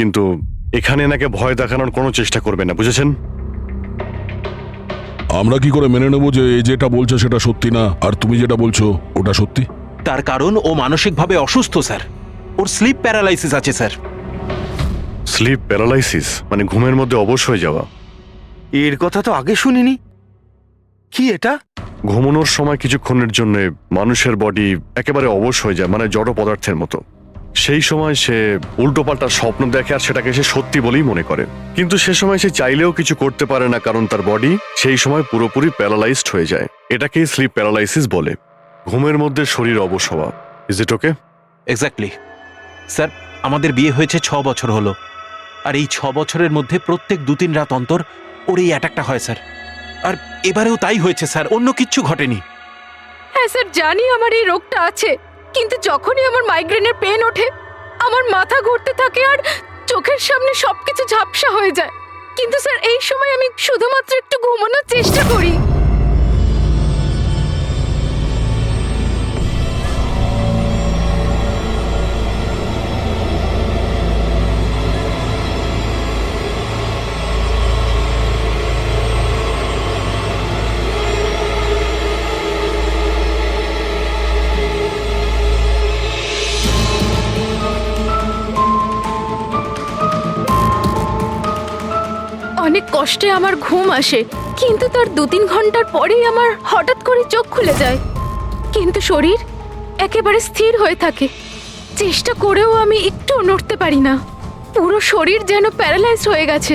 কিন্তু এখানে এনাকে ভয় দেখানোর কোনো চেষ্টা করবে না, বুঝেছেন? আমরা কি করে মেনে নেবো যে এই যেটা বলছে সেটা সত্যি না, আর তুমি যেটা বলছো ওটা সত্যি? তার কারণ ও মানসিকভাবে অসুস্থ স্যার। ওর স্লিপ প্যারালাইসিস আছে স্যার। স্লিপ প্যারালাইসিস মানে ঘুমের মধ্যে অবশ হয়ে যাওয়া? এর কথা তো আগে শুনিনি। কি এটা? ঘুমানোর সময় কিছুক্ষণের জন্য মানুষের বডি একেবারে অবশ হয়ে যায়, মানে জড় পদার্থের মতো। সেই সময় সে উল্টোপাল্টা স্বপ্ন দেখে আর সেটাকে সে সত্যি বলেই মনে করে, কিন্তু সে সময় সে চাইলেও কিছু করতে পারে না, কারণ তার বডি সেই সময় পুরোপুরি প্যারালাইজড হয়ে যায়। এটাকেই স্লিপ প্যারালাইসিস বলে, ঘুমের মধ্যে শরীর অবশ হওয়া। Is it okay? Exactly sir. আমাদের বিয়ে হয়েছে 6 বছর হলো, আর এই 6 বছরের মধ্যে প্রত্যেক 2-3 রাত অন্তর ওর এই অ্যাটাকটা হয় স্যার। আর এবারেও তাই হয়েছে স্যার, অন্য কিচ্ছু ঘটেনি। হ্যাঁ স্যার, জানি আমার এই রোগটা আছে, কিন্তু যখনই আমার মাইগ্রেনের পেন ওঠে আমার মাথা ঘুরতে থাকে আর চোখের সামনে সবকিছু ঝাপসা হয়ে যায়। কিন্তু স্যার এই সময় আমি শুধুমাত্র একটু ঘুমানোর চেষ্টা করি। অনেক কষ্টে আমার ঘুম আসে, কিন্তু তার 2-3 ঘন্টার পরেই আমার হঠাৎ করে চোখ খুলে যায়, কিন্তু শরীর একেবারে স্থির হয়ে থাকে। চেষ্টা করেও আমি একটু নড়তে পারি না, পুরো শরীর যেন প্যারালাইজ হয়ে গেছে।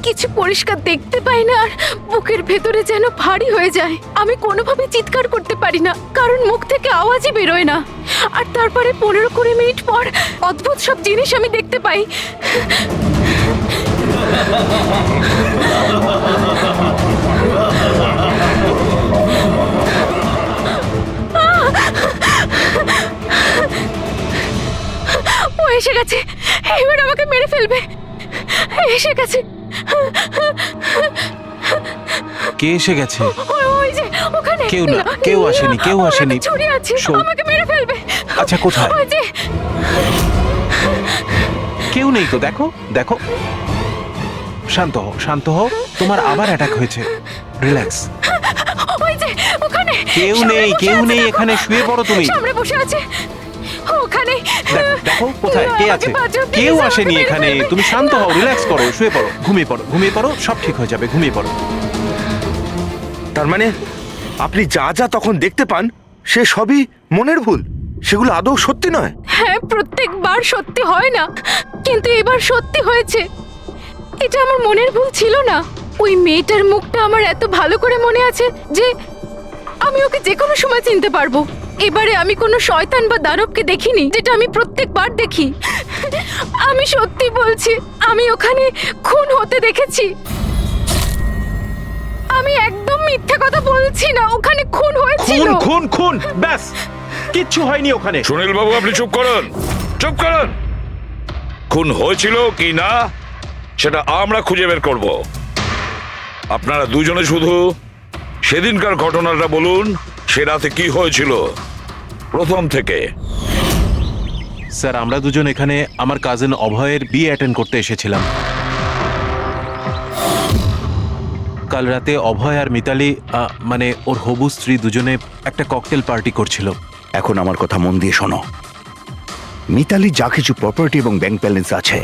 কিছু পরিষ্কার দেখতে পাই না আর বুকের ভেতরে যেন ভারী হয়ে যায়। আমি কোনোভাবে চিৎকার করতে পারি না, কারণ মুখ থেকে আওয়াজই বেরোয় না। আর তারপরে 15-20 মিনিট পর অদ্ভুত সব জিনিস আমি দেখতে পাই। ও এসে গেছে, এবার আমাকে মেরে ফেলবে। এসে গেছে। কে এসে গেছে? ওই যে ওখানে। কেউ না, কেউ আসেনি, কেউ ওর আসেনি। হাতে ছুরি আছে, শোন। আমাকে মেরে ফেলবে। আচ্ছা, কোথায়? ওই যে। কেউ নেই তো, দেখো দেখো। শান্ত হও, শান্ত হও। তোমার আবার অ্যাটাক হয়েছে, রিল্যাক্স। ওই যে ওখানে। কেউ সামনে নেই, বসে কেউ আছে, নেই, দেখো। এখানে শুয়ে পড়ো তুমি। সামনে বসে আছে ওখানে। দেখো কোথায় কে আছে। কেউ আসেনি এখানে, তুমি শান্ত হও, রিল্যাক্স করো, শুয়ে পড়ো, ঘুমিয়ে পড়ো, ঘুমিয়ে পড়ো, সব ঠিক হয়ে যাবে, ঘুমিয়ে পড়ো। তার মানে আপনি যা যা তখন দেখতে পান সে সবই মনের ভুল, সেগুলো আদৌ সত্যি নয়? হ্যাঁ, প্রত্যেকবার সত্যি হয় না, কিন্তু এবার সত্যি হয়েছে। এটা আমার মনের ভুল ছিল না। ওই মেয়েটার মুখটা আমার এত ভালো করে মনে আছে যে আমি ওকে যে কোনো সময় চিনতে পারবো। এবারে আমি কোনো শয়তান বা দানবকে দেখিনি, যেটা আমি প্রত্যেকবার দেখি। আমি সত্যি বলছি, আমি ওখানে খুন হতে দেখেছি। আমি একদম মিথ্যে কথা বলছি না, ওখানে খুন হয়েছিল। খুন খুন খুন, ব্যাস, কিচ্ছু হয়নি ওখানে। সুনীল বাবু, আপনি চুপ করুন, চুপ করুন। খুন হয়েছিল কি না সেটা আমরা খুঁজে বের করব। আপনারা দুজনে শুধু সেদিনকার ঘটনাটা বলুন, সে রাতে কি হয়েছিল প্রথম থেকে। স্যার, আমরা দুজন এখানে আমার কাজিন অভয়ের বিয়ে অ্যাটেন্ড করতে এসেছিলাম। কাল রাতে অভয় আর মিতালি, মানে ওর হবু স্ত্রী, দুজনে একটা ককটেল পার্টি করছিল। এখন আমার কথা মন দিয়ে শোনো। মিতালি যা কিছু প্রপার্টি এবং ব্যাংক ব্যালেন্স আছে,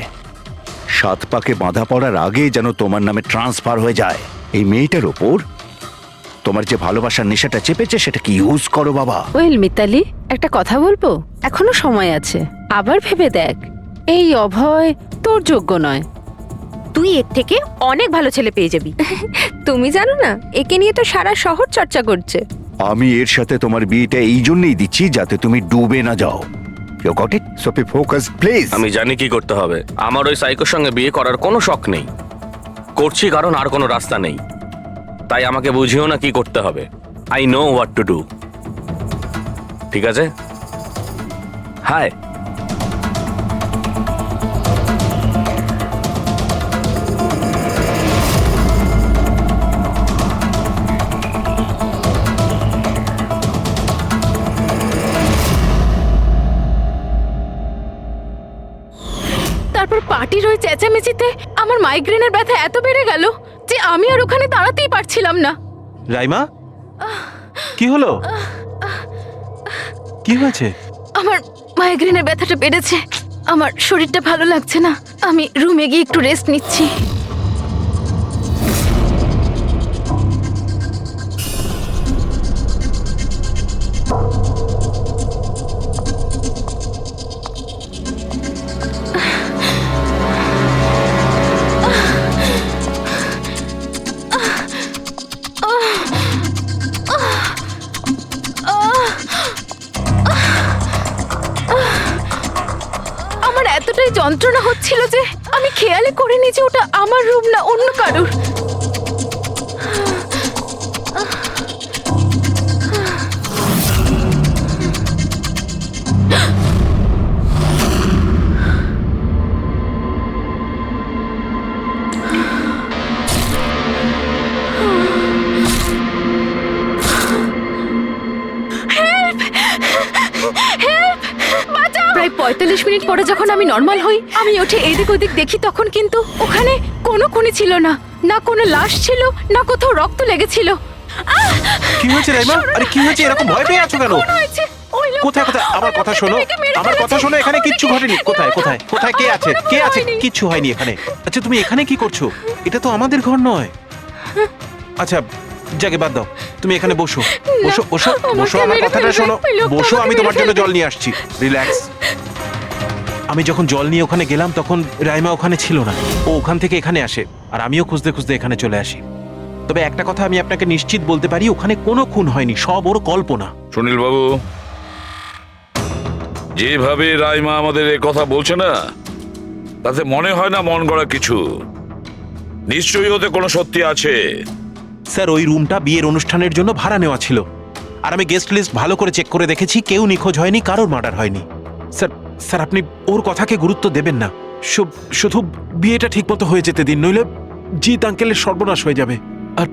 7 পাকে বাঁধা পড়ার আগে যেন তোমার নামে ট্রান্সফার হয়ে যায়। এই মেয়েটার ওপর তোমার যে ভালোবাসার নেশাটা চেপেছে সেটাকে ইউজ করো বাবা। ওয়েল মিতালি, একটা কথা বলবো? এখনো সময় আছে, আবার ভেবে দেখ। এই অভয় তোর যোগ্য নয়। তুই এর থেকে অনেক ভালো ছেলে পেয়ে যাবি। তুমি জানো না, একে নিয়ে তো সারা শহর চর্চা করছে। আমি এর সাথে তোমার বিয়েটা এই জন্যই দিচ্ছি যাতে তুমি ডুবে না যাও। You got it? So be focus please. আমি জানি কি করতে হবে। আমার ওই সাইকোর সঙ্গে বিয়ে করার কোনো শখ নেই, করছি কারণ আর কোনো রাস্তা নেই। তাই আমাকে বুঝিও না কি করতে হবে। I know what to do. ঠিক আছে? হাই। তারপর পার্টির ওই চেঁচামেচিতে আমার মাইগ্রেনের ব্যথা এত বেড়ে গেল যে আমি আর ওখানে দাঁড়াতেই পারছিলাম না। রাইমা, কি হলো? কি হয়েছে? আমার মাইগ্রেনের ব্যথাটা বেড়েছে, আমার শরীরটা ভালো লাগছে না, আমি রুমে গিয়ে একটু রেস্ট নিচ্ছি। আমার এতটাই যন্ত্রণা হচ্ছিল যে আমি খেয়ালই করিনি যে ওটা আমার রুম না অন্য কারোর। প্রায় ৪৫ মিনিট পরে যখন আমি নর্মাল হই, আমি উঠে এদিক ওদিক দেখি, তখন কিন্তু ওখানে কোনো খুনি ছিল না, না কোনো লাশ ছিল, না কোথাও রক্ত লেগেছিল। কি হয়েছে রাইমা? আরে কি হয়েছে? এরকম ভয় পেয়ে আছো কেন? কোথায় কোথায়? আমার কথা শোনো, আমার কথা শোনো। এখানে কিচ্ছু ঘটেনি। কোথায় কোথায় কোথায়? কে আছে? কে আছে? কিচ্ছু হয়নি এখানে। আচ্ছা, তুমি এখানে কি করছো? এটা তো আমাদের ঘর নয়। আচ্ছা, জাগে বাদ দাও, তুমি এখানে বসো বসো বসো বসো, আমার কথাটা শোনো, বসো, আমি তোমার জন্য জল নিয়ে আসছি। রিল্যাক্স। আমি যখন জল নিয়ে ওখানে গেলাম তখন রাইমা ওখানে ছিল না, ও ওখান থেকে এখানে আসে, আর আমিও খুঁজতে খুঁজতে এখানে চলে আসি। তবে একটা কথা আমি আপনাকে নিশ্চিত বলতে পারি, ওখানে কোনো খুন হয়নি, সব ওর কল্পনা। সুনীল বাবু, যেভাবে রাইমা আমাদের এ কথা বলছে না, তাতে মনে হয় না মন গড়া কিছু। নিশ্চয়ই ওতে কোনো সত্যি আছে। স্যার, ওই রুমটা বিয়ের অনুষ্ঠানের জন্য ভাড়া নেওয়া ছিল, আর আমি গেস্ট লিস্ট ভালো করে চেক করে দেখেছি, কেউ নিখোঁজ হয়নি, কারোর মার্ডার হয়নি। স্যার স্যার আপনি ওর কথাকে গুরুত্ব দেবেন না, শুধু বিয়েটা ঠিকমতো হয়ে যেতে দিন, নইলে জিৎ আঙ্কেলের সর্বনাশ হয়ে যাবে। আর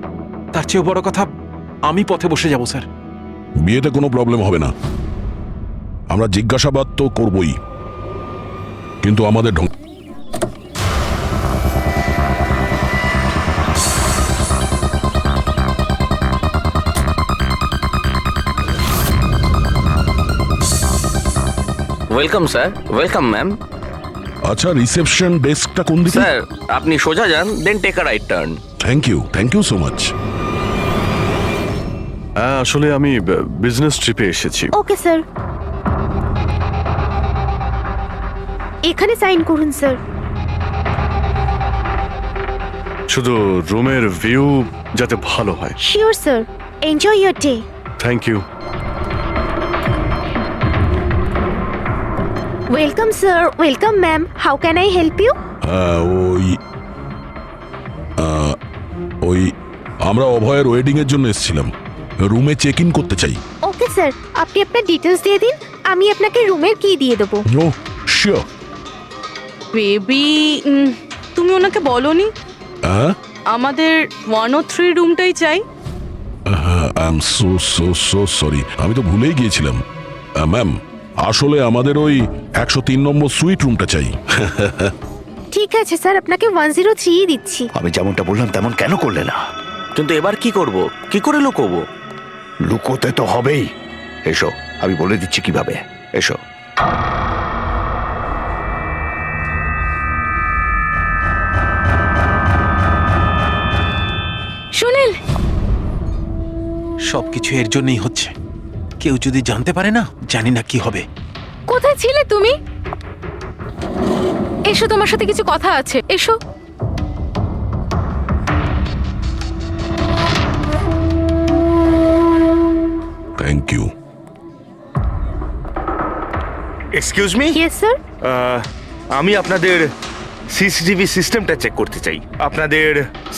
তার চেয়েও বড় কথা, আমি পথে বসে যাব। স্যার, বিয়েতে কোনো প্রবলেম হবে না, আমরা জিজ্ঞাসাবাদ তো করবই, কিন্তু আমাদের ঢং। Welcome sir, welcome ma'am. আচ্ছা, রিসেপশন ডেস্কটা কোন দিকে? স্যার, আপনি সোজা যান, then take a right turn. Thank you so much. হ্যাঁ, আসলে আমি বিজনেস ট্রিপে এসেছি। ওকে স্যার, এখানে সাইন করুন স্যার। শুধু রুমের ভিউ যাতে ভালো হয়। Sure sir, enjoy your day. Thank you. Welcome sir, welcome ma'am, how can I help you? ওই আমরা অভয়ের ওয়েডিং এর জন্য এসেছিলাম, রুমে চেক ইন করতে চাই। ওকে স্যার, আপনি আপনার ডিটেলস দিয়ে দিন, আমি আপনাকে রুমের কি দিয়ে দেবো। ও শিওর। বেবি, তুমি ওনাকে বলোনি হ্যাঁ, আমাদের 103 রুমটাই চাই? আই এম সো সরি, আমি তো ভুলেই গিয়েছিলাম। ম্যাম, আসলে আমাদের ওই 103 নম্বর সুইট রুমটা চাই। ঠিক আছে স্যার, আপনাকে 103 দিচ্ছি। আমি যেমনটা বললাম তেমন কেন করলে না? কিন্তু এবার কি করব? কি করে লুকোবো? লুকোতে তো হবেই। এসো, আমি বলে দিচ্ছি কিভাবে। এসো। সুনীল, সবকিছু এর জন্যই হচ্ছে। কেউ যদি জানতে পারে না, জানি না কি হবে। কোথায় ছিলে তুমি? এসো, তোমার সাথে কিছু কথা আছে, এসো। Thank you. Excuse me, yes sir. আমি আপনাদের সিসিটিভি সিস্টেমটা চেক করতে চাই। আপনাদের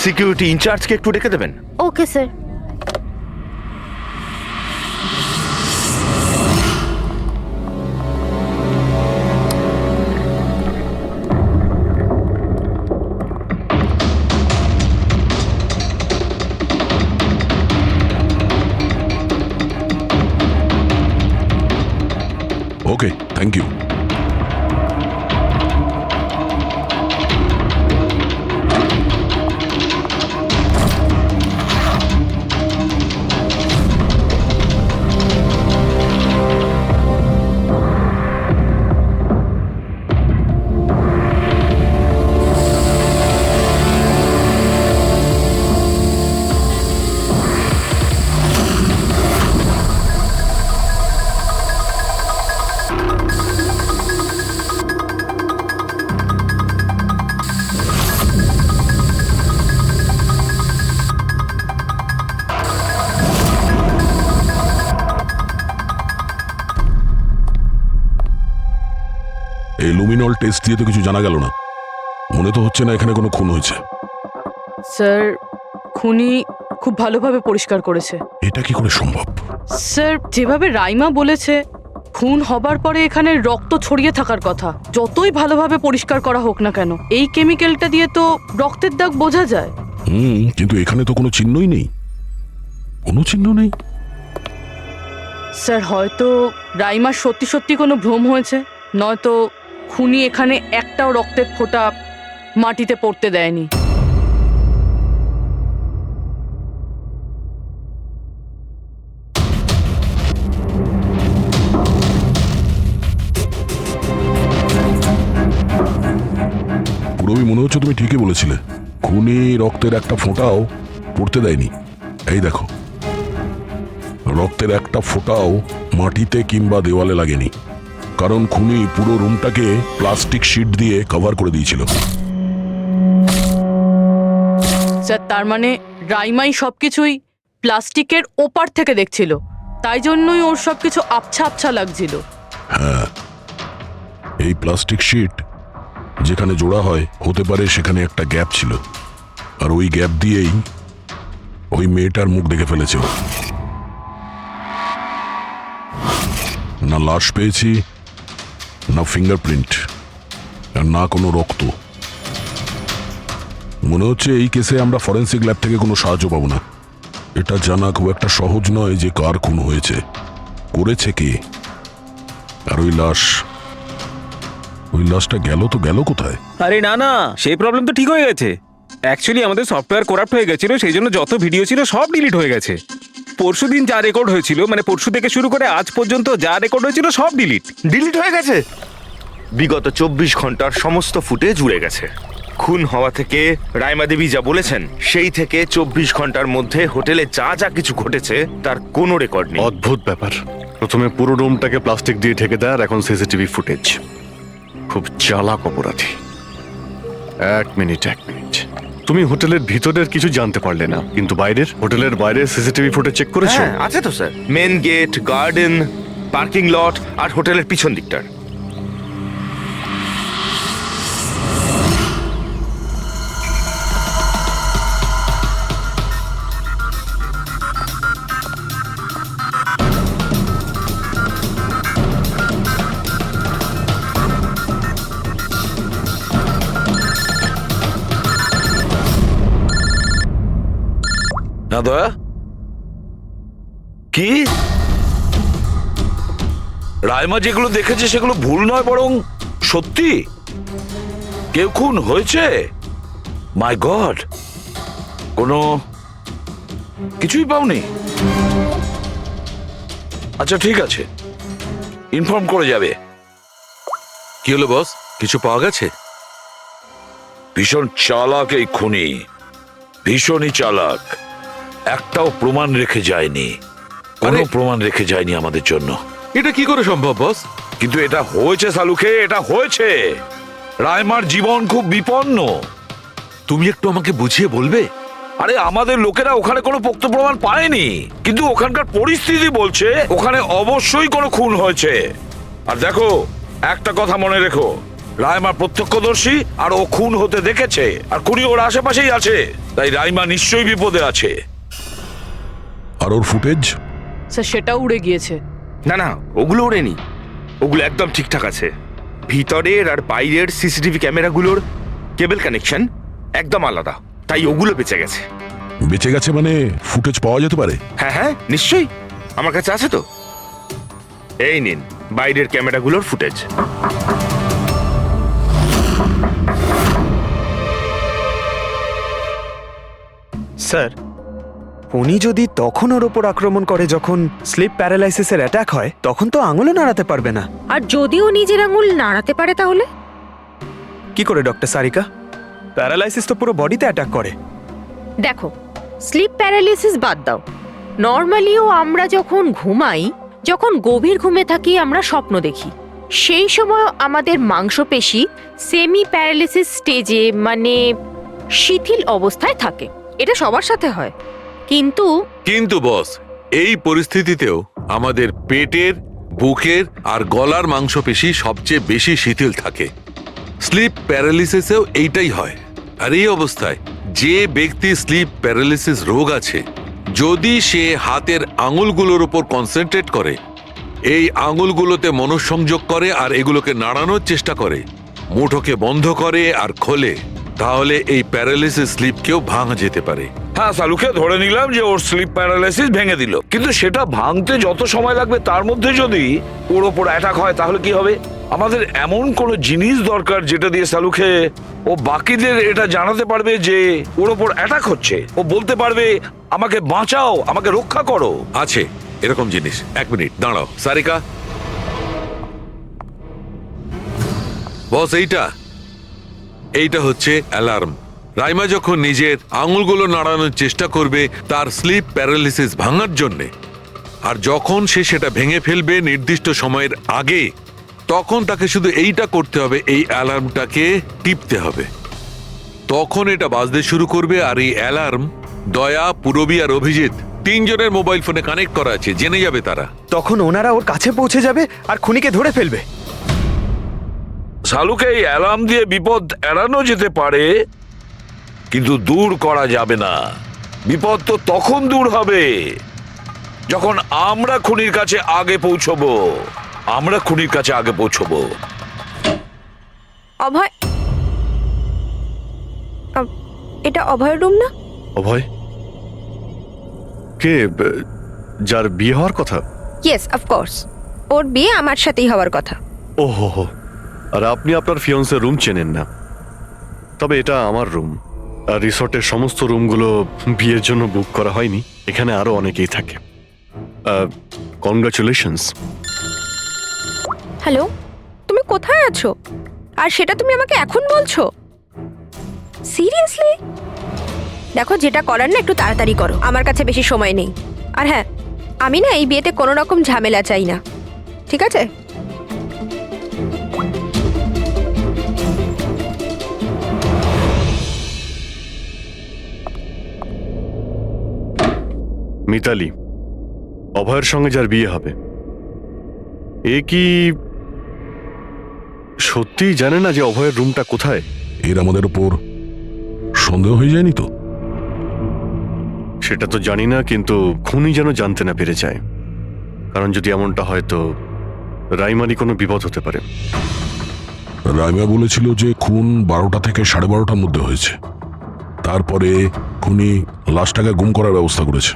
সিকিউরিটি ইনচার্জকে একটু ডেকে দেবেন? Okay sir. Okay, thank you. Normal test দিয়ে তো কিছু জানা গেল না। মনে তো হচ্ছে না এখানে কোনো খুন হয়েছে। স্যার খুনি খুব ভালোভাবে পরিষ্কার করেছে। এটা কি করে সম্ভব? স্যার যেভাবে রাইমা বলেছে খুন হবার পরে এখানে রক্ত ছড়িয়ে থাকার কথা, যতই ভালোভাবে পরিষ্কার করা হোক না কেন এই কেমিক্যালটা দিয়ে তো রক্তের দাগ বোঝা যায়। কিন্তু এখানে তো কোনো চিহ্নই নেই, কোনো চিহ্ন নেই। স্যার হয়তো রাইমার সত্যি সত্যি কোনো ভ্রম হয়েছে, নয়তো খুনি এখানে একটাও রক্তের ফোঁটা মাটিতে পড়তে দেয়নি। পুরবি মনে হচ্ছে তুমি ঠিকই বলেছিলে, খুনি রক্তের একটা ফোঁটাও পড়তে দেয়নি। এই দেখো, রক্তের একটা ফোঁটাও মাটিতে কিংবা দেওয়ালে লাগেনি, কারণ খুনি পুরো রুমটাকে প্লাস্টিক শিট দিয়ে কভার করে দিয়েছিল। স্যার তার মানে রাইমাই সবকিছুই প্লাস্টিকের ওপার থেকে দেখছিল, তাই জন্যই ওর সবকিছু আবছা আবছা লাগছিল। হ্যাঁ, এই প্লাস্টিক শিট যেখানে জোড়া হয় হতে পারে সেখানে একটা গ্যাপ ছিল, আর ওই গ্যাপ দিয়েই ওই মেয়েটার মুখ দেখে ফেলেছে ও। না লাশ পেয়েছি, না ফিঙ্গারপ্রিন্ট, আর না কোনো রক্ত। মনে হচ্ছে এই কেসে আমরা ফরেন্সিক ল্যাব থেকে কোনো সাহায্য পাবো না। এটা জানা খুব একটা সহজ নয় যে কার খুন হয়েছে, করেছে কে, আর ওই লাশটা গেল তো গেল কোথায়? আরে না না, সেই প্রবলেম তো ঠিক হয়ে গেছে। অ্যাকচুয়ালি আমাদের সফটওয়্যার করাপ্ট হয়ে গেছিল, সেই জন্য যত ভিডিও ছিল সব ডিলিট হয়ে গেছে। পরশুদিন যা রেকর্ড হয়েছিল, মানে পরশু থেকে শুরু করে আজ পর্যন্ত যা রেকর্ড হয়েছিল সব ডিলিট হয়ে গেছে। বিগত 24 ঘন্টার সমস্ত ফুটেজ উড়ে গেছে। খুন হওয়া থেকে রাইমা দেবী যা বলেছেন সেই থেকে 24 ঘন্টার মধ্যে হোটেলে যা যা কিছু ঘটেছে তার কোনো রেকর্ড নেই। অদ্ভুত ব্যাপার। প্রথমে পুরো রুমটাকে প্লাস্টিক দিয়ে ঢেকে দেয়, আর এখন সিসিটিভি ফুটেজ। খুব চালাক অপরাধী। এক মিনিট তুমি হোটেলের ভিতরের কিছু জানতে পারলে না, কিন্তু হোটেলের বাইরের সিসিটিভি ফুটেজ চেক করেছো? হ্যাঁ আছে তো sir, main gate, garden, parking lot আর হোটেলের পিছন দিকটার। না দয়া, কি রাইমা যেগুলো দেখেছে সেগুলো ভুল নয়, বরং সত্যি? কেউ খুন হয়েছে? মাই গড, কোনো কিছুই পাওনি? আচ্ছা ঠিক আছে, ইনফর্ম করে যাবে। কি হলো বস, কিছু পাওয়া গেছে? ভীষণ চালাক এই খুনি, ভীষণই চালাক। একটাও প্রমাণ রেখে যায়নি, কোনো প্রমাণ রেখে যায়নি আমাদের জন্য। এটা কি করে সম্ভব বস? কিন্তু এটা হয়েছে সালুকে, এটা হয়েছে। রাইমার জীবন খুব বিপন্ন। তুমি একটু আমাকে বুঝিয়ে বলবে? আরে আমাদের লোকেরা ওখানে কোনো পোক্ত প্রমাণ পায়নি, কিন্তু ওখানকার পরিস্থিতি বলছে ওখানে অবশ্যই কোনো খুন হয়েছে। আর দেখো, একটা কথা মনে রেখো, রাইমা প্রত্যক্ষদর্শী, আর ও খুন হতে দেখেছে, আর খুনি ওর আশেপাশেই আছে, তাই রাইমা নিশ্চয়ই বিপদে আছে। আর ওর ফুটেজ? স্যার সেটাও উড়ে গিয়েছে। না না, ওগুলো ওড়েনি, ওগুলো একদম ঠিকঠাক আছে। ভিতরের আর বাইরের সিসিটিভি ক্যামেরাগুলোর কেবল কানেকশন একদম আলাদা, তাই ওগুলো বেঁচে গেছে। বেঁচে গেছে মানে ফুটেজ পাওয়া যেতে পারে? হ্যাঁ হ্যাঁ নিশ্চয়ই, আমার কাছে আছে তো। এই নিন বাইরের ক্যামেরাগুলোর ফুটেজ। স্যার, উনি যদি তখন ওর ওপর আক্রমণ করে যখন স্লিপ প্যারালাইসিসের অ্যাটাক হয়, তখন তো আঙুলও নাড়াতে পারবে না। আর যদিও নিজের আঙুল নাড়াতে পারে তাহলে কি করে ডক্টর সারিকা? প্যারালাইসিস তো পুরো বডিতে অ্যাটাক করে। দেখো, স্লিপ প্যারালাইসিস বাদ দাও, নর্মালিও আমরা যখন ঘুমাই, যখন গভীর ঘুমে থাকি আমরা স্বপ্ন দেখি, সেই সময় আমাদের মাংসপেশি সেমি প্যারালাইসিস স্টেজে, মানে শিথিল অবস্থায় থাকে। এটা সবার সাথে হয়, কিন্তু বস, এই পরিস্থিতিতেও আমাদের পেটের, বুকের আর গলার মাংসপেশি সবচেয়ে বেশি শিথিল থাকে। স্লিপ প্যারালিসিসেও এইটাই হয়। আর এই অবস্থায় যে ব্যক্তি স্লিপ প্যারালিসিস রোগ আছে, যদি সে হাতের আঙুলগুলোর উপর কনসেন্ট্রেট করে, এই আঙুলগুলোতে মনঃসংযোগ করে আর এগুলোকে নাড়ানোর চেষ্টা করে, মুঠোকে বন্ধ করে আর খোলে, তাহলে এই প্যারালিসিস স্লিপকেও ভাঙা যেতে পারে। হ্যাঁ, সালুকে ধরে নিলাম যে ওর স্লিপ প্যারালাইসিস ভেঙে দিল, কিন্তু সেটা ভাঙতে যত সময় লাগবে তার মধ্যে যদি ওর ওপর অ্যাটাক হয় তাহলে কি হবে? আমাদের এমন কোনো জিনিস দরকার যেটা দিয়ে সালুকে ও বাকিদের এটা জানাতে পারবে যে ওর ওপর অ্যাটাক হচ্ছে। ও বলতে পারবে আমাকে বাঁচাও, আমাকে রক্ষা করো। আছে এরকম জিনিস। এক মিনিট দাঁড়াও সারিকা। বস, এইটা হচ্ছে অ্যালার্ম। রাইমা যখন নিজের আঙুলগুলো নাড়ানোর চেষ্টা করবে তার স্লিপ প্যারালিসিস ভাঙার জন্যে, আর যখন সে সেটা ভেঙে ফেলবে নির্দিষ্ট সময়ের আগে, তখন তাকে শুধু এইটা করতে হবে, এই অ্যালার্মটাকে টিপতে হবে। তখন এটা বাজতে শুরু করবে আর এই অ্যালার্ম দয়া, পুরবী আর অভিজিৎ তিনজনের মোবাইল ফোনে কানেক্ট করা আছে, জেনে যাবে তারা। তখন ওনারা ওর কাছে পৌঁছে যাবে আর খুনিকে ধরে ফেলবে। সালুকে এই অ্যালার্ম দিয়ে বিপদ এড়ানো যেতে পারে, কিন্তু দূর করা যাবে না। বিপদ তো তখন দূর হবে যখন আমরা খুনির কাছে আগে পৌঁছবো। অভয়, এটা অভয়ের রুম না? অভয় কে? যার বিয়ে হওয়ার কথা? Yes, of course. ওর বিয়ে আমার সাথেই হওয়ার কথা। ওহো হো, আর আপনি আপনার ফিয়ন্সের রুম চেনেন না? তবে এটা আমার রুম, আর রিসর্টের সমস্ত রুমগুলো বিয়ের জন্য বুক করা হয়নি। এখানে আরো অনেকেই থাকে। কনগ্রাচুলেশনস। হ্যালো, তুমি কোথায় আছো? আর সেটা তুমি আমাকে এখন বলছো? সিরিয়াসলি? দেখো, যেটা করার না একটু তাড়াতাড়ি করো, আমার কাছে বেশি সময় নেই। আর হ্যাঁ, আমি না এই বিয়েতে কোনো রকম ঝামেলা চাই না, ঠিক আছে? মিতালি, অভয়ের সঙ্গে যার বিয়ে হবে, এ কি সত্যিই জানে না যে অভয়ের রুমটা কোথায়? এর আমাদের উপর সন্দেহ হয়ে যায়নি তো? সেটা তো জানি না, কিন্তু খুনি যেন জানতে না পেরে যায়। কারণ যদি এমনটা হয় তো রাইমারই কোনো বিপদ হতে পারে। রাইমা বলেছিল যে খুন 12টা থেকে 12:30টার মধ্যে হয়েছে। তারপরে খুনি লাশটাকে গুম করার ব্যবস্থা করেছে।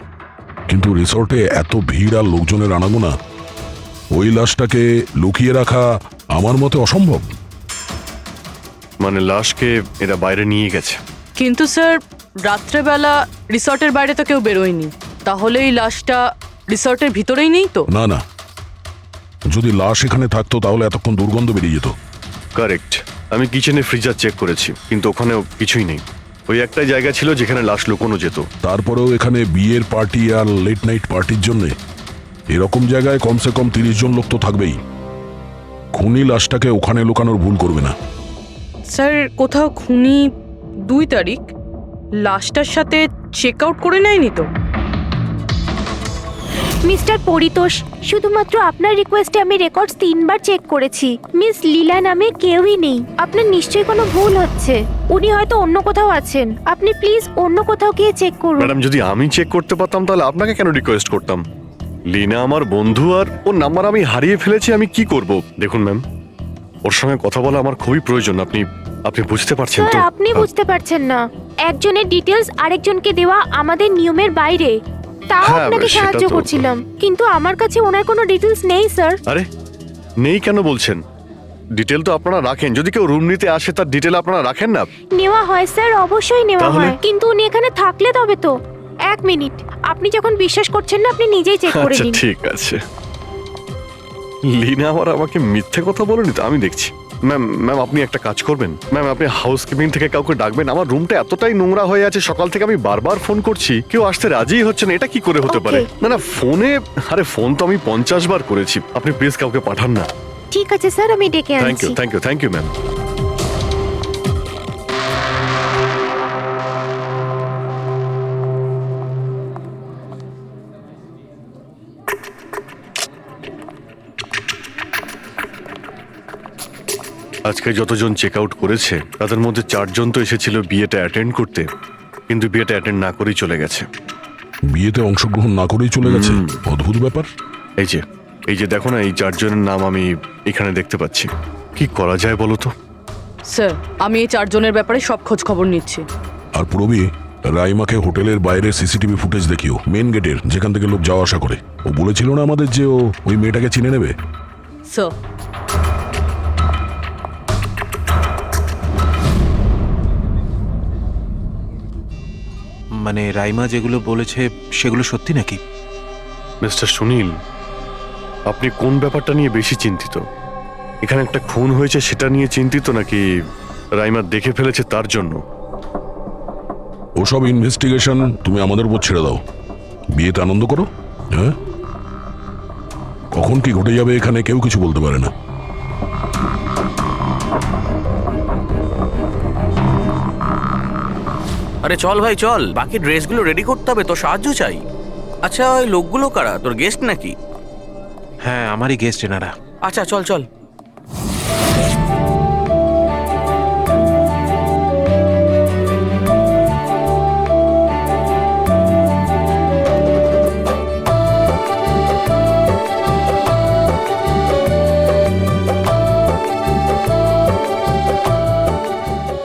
কিন্তু রিসর্টে এত ভিড় আর লোকজনের আনাগোনা, ওই লাশটাকে লুকিয়ে রাখা আমার মতে অসম্ভব। মানে লাশকে এরা বাইরে নিয়ে গেছে? কিন্তু স্যার, রাত্রেবেলা রিসর্টের বাইরে তো কেউ বেরোয়নি, তাহলে এই লাশটা রিসর্টের ভিতরেই নেই তো? না না, যদি লাশ এখানে থাকতো তাহলে এতক্ষণ দুর্গন্ধ বেরিয়ে যেত। কারেক্ট। আমি কিচেনে ফ্রিজার চেক করেছি, কিন্তু ওখানেও কিছুই নেই। ওই একটাই জায়গা ছিল যেখানে লাশ লুকোনো যেত। তারপরেও এখানে বিয়ের পার্টি আর লেট নাইট পার্টির জন্য এরকম জায়গায় কমসে কম 30 জন লোক তো থাকবেই। খুনি লাশটাকে ওখানে লুকানোর ভুল করবে না। স্যার, কোথাও খুনি 2 তারিখ লাশটার সাথে চেক আউট করে নেয়নি তো? মিস্টার পরিতোষ, শুধুমাত্র আপনার রিকোয়েস্টে আমি রেকর্ডস 3বার চেক করেছি। মিস লীলা নামে কেউই নেই। আপনার নিশ্চয়ই কোনো ভুল হচ্ছে। উনি হয়তো অন্য কোথাও আছেন। আপনি প্লিজ অন্য কোথাও গিয়ে চেক করুন। ম্যাডাম, যদি আমি চেক করতে পারতাম তাহলে আপনাকে কেন রিকোয়েস্ট করতাম? লিনা আমার বন্ধু, আর ওর নাম্বার আমি হারিয়ে ফেলেছি। আমি কি করব? দেখুন ম্যাম, ওর সঙ্গে কথা বলা আমার খুবই প্রয়োজন। আপনি বুঝতে পারছেন তো? স্যার, আপনি বুঝতে পারছেন না। একজনের ডিটেলস আরেকজনকে দেওয়া আমাদের নিয়মের বাইরে। তাও হ্যাঁ, আপনাকে সেটা সাহায্য তো- করছিলাম, কিন্তু আমার কাছে ওনার কোনো ডিটেলস নেই স্যার। আরে নেই কেন বলছেন? ডিটেল তো আপনারা রাখেন। যদি কেউ রুম নিতে আসে তার ডিটেল আপনারা রাখেন না? নেওয়া হয় স্যার, অবশ্যই নেওয়া তাহলে? হয়, কিন্তু উনি এখানে থাকলে তবে তো। 1 মিনিট, আপনি যখন বিশ্বাস করছেন না আপনি নিজেই চেক করে আচ্ছা নিন। ঠিক আছে। লিনা আমাকে মিথ্যে কথা বলেনি তো? আমি দেখছি। ম্যাম আপনি একটা কাজ করবেন। ম্যাম, আপনি হাউসকিপিং থেকে কাউকে ডাকবেন। আমার রুমটা এতটাই নোংরা হয়ে আছে, সকাল থেকে আমি বারবার ফোন করছি, কেউ আসতে রাজিই হচ্ছে না। এটা কি করে হতে পারে? Okay. না ফোনে, আরে ফোন তো আমি 50 বার করেছি। আপনি প্লিজ কাউকে পাঠান না। ঠিক আছে স্যার, আমি ডেকে থ্যাংক ইউ আনছি। Thank you ma'am. আজকে আজকে যতজন চেক আউট করেছে তাদের মধ্যে 4 জন তো এসেছিল বিয়েটা অ্যাটেন্ড করতে, কিন্তু বিয়েটা অ্যাটেন্ড না করেই চলে গেছে। বিয়েতে অংশগ্রহণ না করেই চলে গেছে, অদ্ভুত ব্যাপার। এই যে দেখো না, এই 4 জনের নাম আমি এখানে দেখতে পাচ্ছি। কি করা যায় বলো তো? স্যার, আমি এই 4 জনের ব্যাপারে সব খোঁজ খবর নিচ্ছি। আর পুরবি, রাইমাকে হোটেলের বাইরে সিসিটিভি ফুটেজ দেখিও, মেন গেটের, যেখান থেকে লোক যাওয়া আসা করে। ও বলেছিল না আমাদের যে ও ওই মেয়েটাকে চিনে নেবে। স্যার, মানে রাইমা যেগুলো বলেছে সেগুলো সত্যি নাকি? মিস্টার সুনীল, আপনি কোন ব্যাপারটা নিয়ে বেশি চিন্তিত? এখানে একটা খুন হয়েছে সেটা নিয়ে চিন্তিত, নাকি রাইমা দেখে ফেলেছে তার জন্য? ওসব ইনভেস্টিগেশন তুমি আমাদের উপর ছেড়ে দাও, বিয়েতে আনন্দ করো। হ্যাঁ, কখন কি ঘটে যাবে এখানে কেউ কিছু বলতে পারে না। আরে চল ভাই চল, বাকি ড্রেসগুলো রেডি করতে হবে, তো সাহায্য চাই। আচ্ছা, ওই লোকগুলো কারা? তোর গেস্ট নাকি? হ্যাঁ, আমারই গেস্ট এনারা। আচ্ছা চল চল।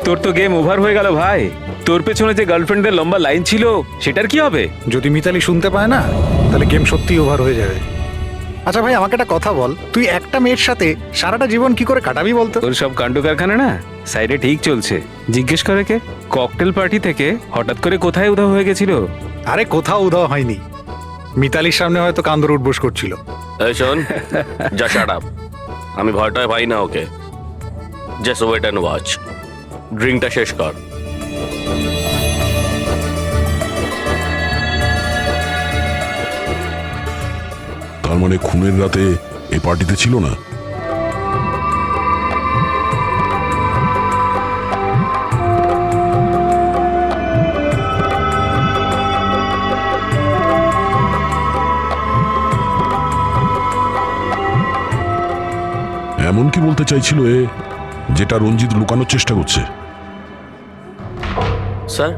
তোর তো গেম ওভার হয়ে গেল ভাই। তোর পেছনে যে গার্লফ্রেন্ডদের লম্বা লাইন ছিল সেটার কি হবে? যদি মিতালি শুনতে পায় না, তাহলে গেম সত্যি ওভার হয়ে যাবে। আচ্ছা ভাই, আমাকে একটা কথা বল, তুই একটা মেয়ের সাথে সারাটা জীবন কি করে কাটাবি বলতো? তোর সব কাণ্ড কারখানা না সাইডে ঠিক চলছে। জিজ্ঞেস করে কে? ককটেল পার্টি থেকে হঠাৎ করে কোথায় উধাও হয়ে গেছিল? আরে কোথাও উধাও হয়নি, মিতালির সামনে হয়তো কান্দর উঠবোস করছিল। এই শোন, যা শাট আপ। আমি ভয়টায় পাই না ওকে। Just wait and watch. ড্রিঙ্কটা শেষ কর। তার মানে খুনের রাতে এই পার্টিতে ছিল না? এমন কি বলতে চাইছিল এ, যেটা রঞ্জিত লুকানোর চেষ্টা করছে? স্যার,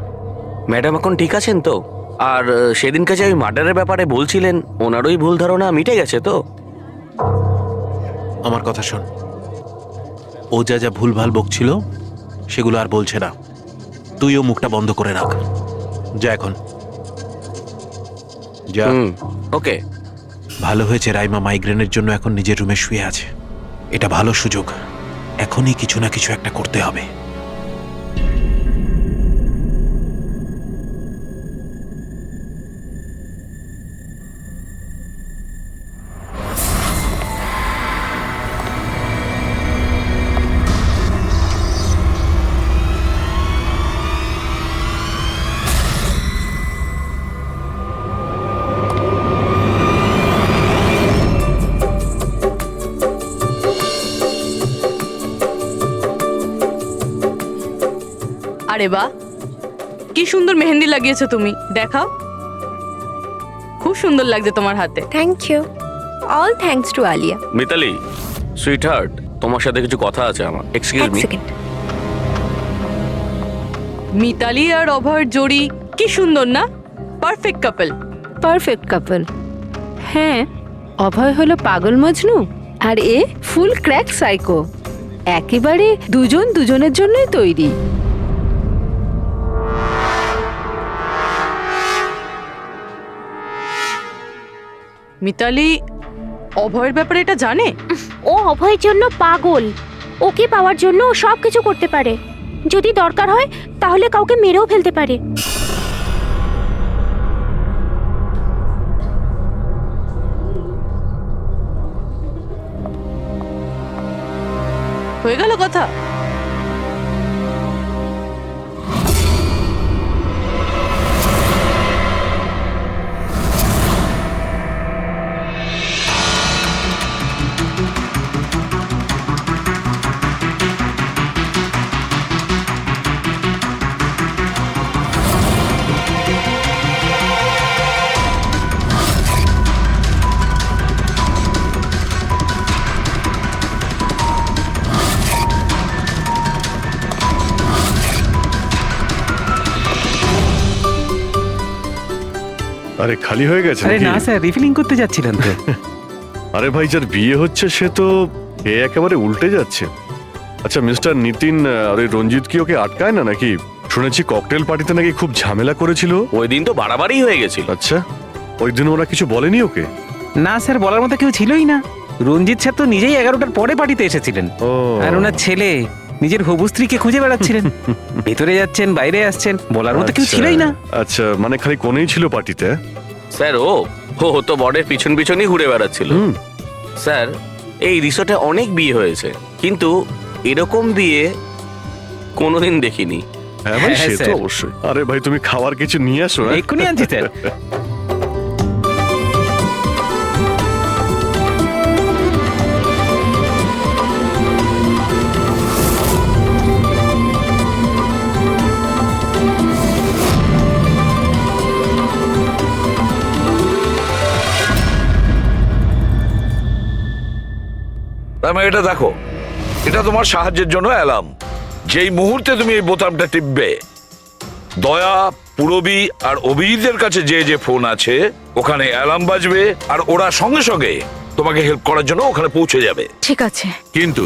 ম্যাডাম এখন ঠিক আছেন তো? আর সেদিনকে যে ওই মার্ডারের ব্যাপারে বলছিলেন, ওনারই ভুল ধারণা মিটে গেছে তো? আমার কথা শোন, ও যা যা ভুলভাল বকছিল সেগুলো আর বলছে না। তুইও মুখটা বন্ধ করে রাখ। যা এখন, যা। ওকে। ভালো হয়েছে রাইমা মাইগ্রেনের জন্য এখন নিজের রুমে শুয়ে আছে। এটা ভালো সুযোগ, এখনই কিছু না কিছু একটা করতে হবে। আরে বাহ, কি সুন্দর মেহেন্দি লাগিয়েছো তুমি, দেখাও। খুব সুন্দর লাগছে তোমার হাতে। Thank you. All thanks to Alia. Mitali, sweetheart, তোমার সাথে কিছু কথা আছে আমার। Excuse me. মিতালি আর অভয়ের জড়ি কি সুন্দর না? Perfect couple. Perfect couple. হ্যাঁ, অভয় হলো পাগল মজনু আর এ ফুল ক্র্যাক সাইকো। একেবারে দুজন দুজনের জন্যই তৈরি। মিতালি অভয়ের ব্যাপারে এটা জানে? ও অভয়ের জন্য পাগল। ওকে পাওয়ার জন্য ও সব কিছু করতে পারে। যদি দরকার হয় তাহলে কাউকে মেরেও ফেলতে পারে। হয়ে গেল কথা। আরে খালি হয়ে গেছে আরে নাকি? না স্যার, রিফিলিং করতে যাচ্ছিলেন তো। আরে ভাই, যার বিয়ে হচ্ছে সে তো এ একেবারে উল্টে যাচ্ছে। আচ্ছা মিস্টার নিতিন আর ওই রঞ্জিত কি ওকে আটকায় না নাকি? শুনেছি ককটেল পার্টিতে নাকি খুব ঝামেলা করেছিল। ওই দিন তো বাড়াবাড়ি হয়ে গেছিল। আচ্ছা, ওই দিন ওরা কিছু বলেনি ওকে? না স্যার, বলার মতো কেউ ছিলই না। রঞ্জিত স্যার তো নিজেই 11টার পরে পার্টিতে এসেছিলেন, ও আর ওনার ছেলে নিজের হবু স্ত্রীকে খুঁজে বেড়াচ্ছিলেন। ভেতরে যাচ্ছেন, বাইরে আসছেন, বলার মতো কেউ আচ্ছা, ছিলই না। আচ্ছা, মানে খালি কোনেই ছিল পার্টিতে? স্যার ও তো বরের পিছন পিছনই ঘুরে বেড়াচ্ছিল। হুম। স্যার, এই রিসোর্টে অনেক বিয়ে হয়েছে, কিন্তু এরকম বিয়ে কোনোদিন দেখিনি। হ্যাঁ ভাই, হ্যাঁ, সে তো স্যার। অবশ্যই। আরে ভাই, তুমি খাবার কিছু নিয়ে আসো। হ্যাঁ? এক্ষুনি আনছি স্যার। রাইমা, এটা দেখো, এটা তোমার সাহায্যের জন্য অ্যালার্ম। যেই মুহূর্তে তুমি এই বোতামটা টিপবে, দয়া, পুরবী আর অভিজিতের কাছে যে যে ফোন আছে ওখানে অ্যালার্ম বাজবে, আর ওরা সঙ্গে সঙ্গে তোমাকে হেল্প করার জন্য ওখানে পৌঁছে যাবে। ঠিক আছে। কিন্তু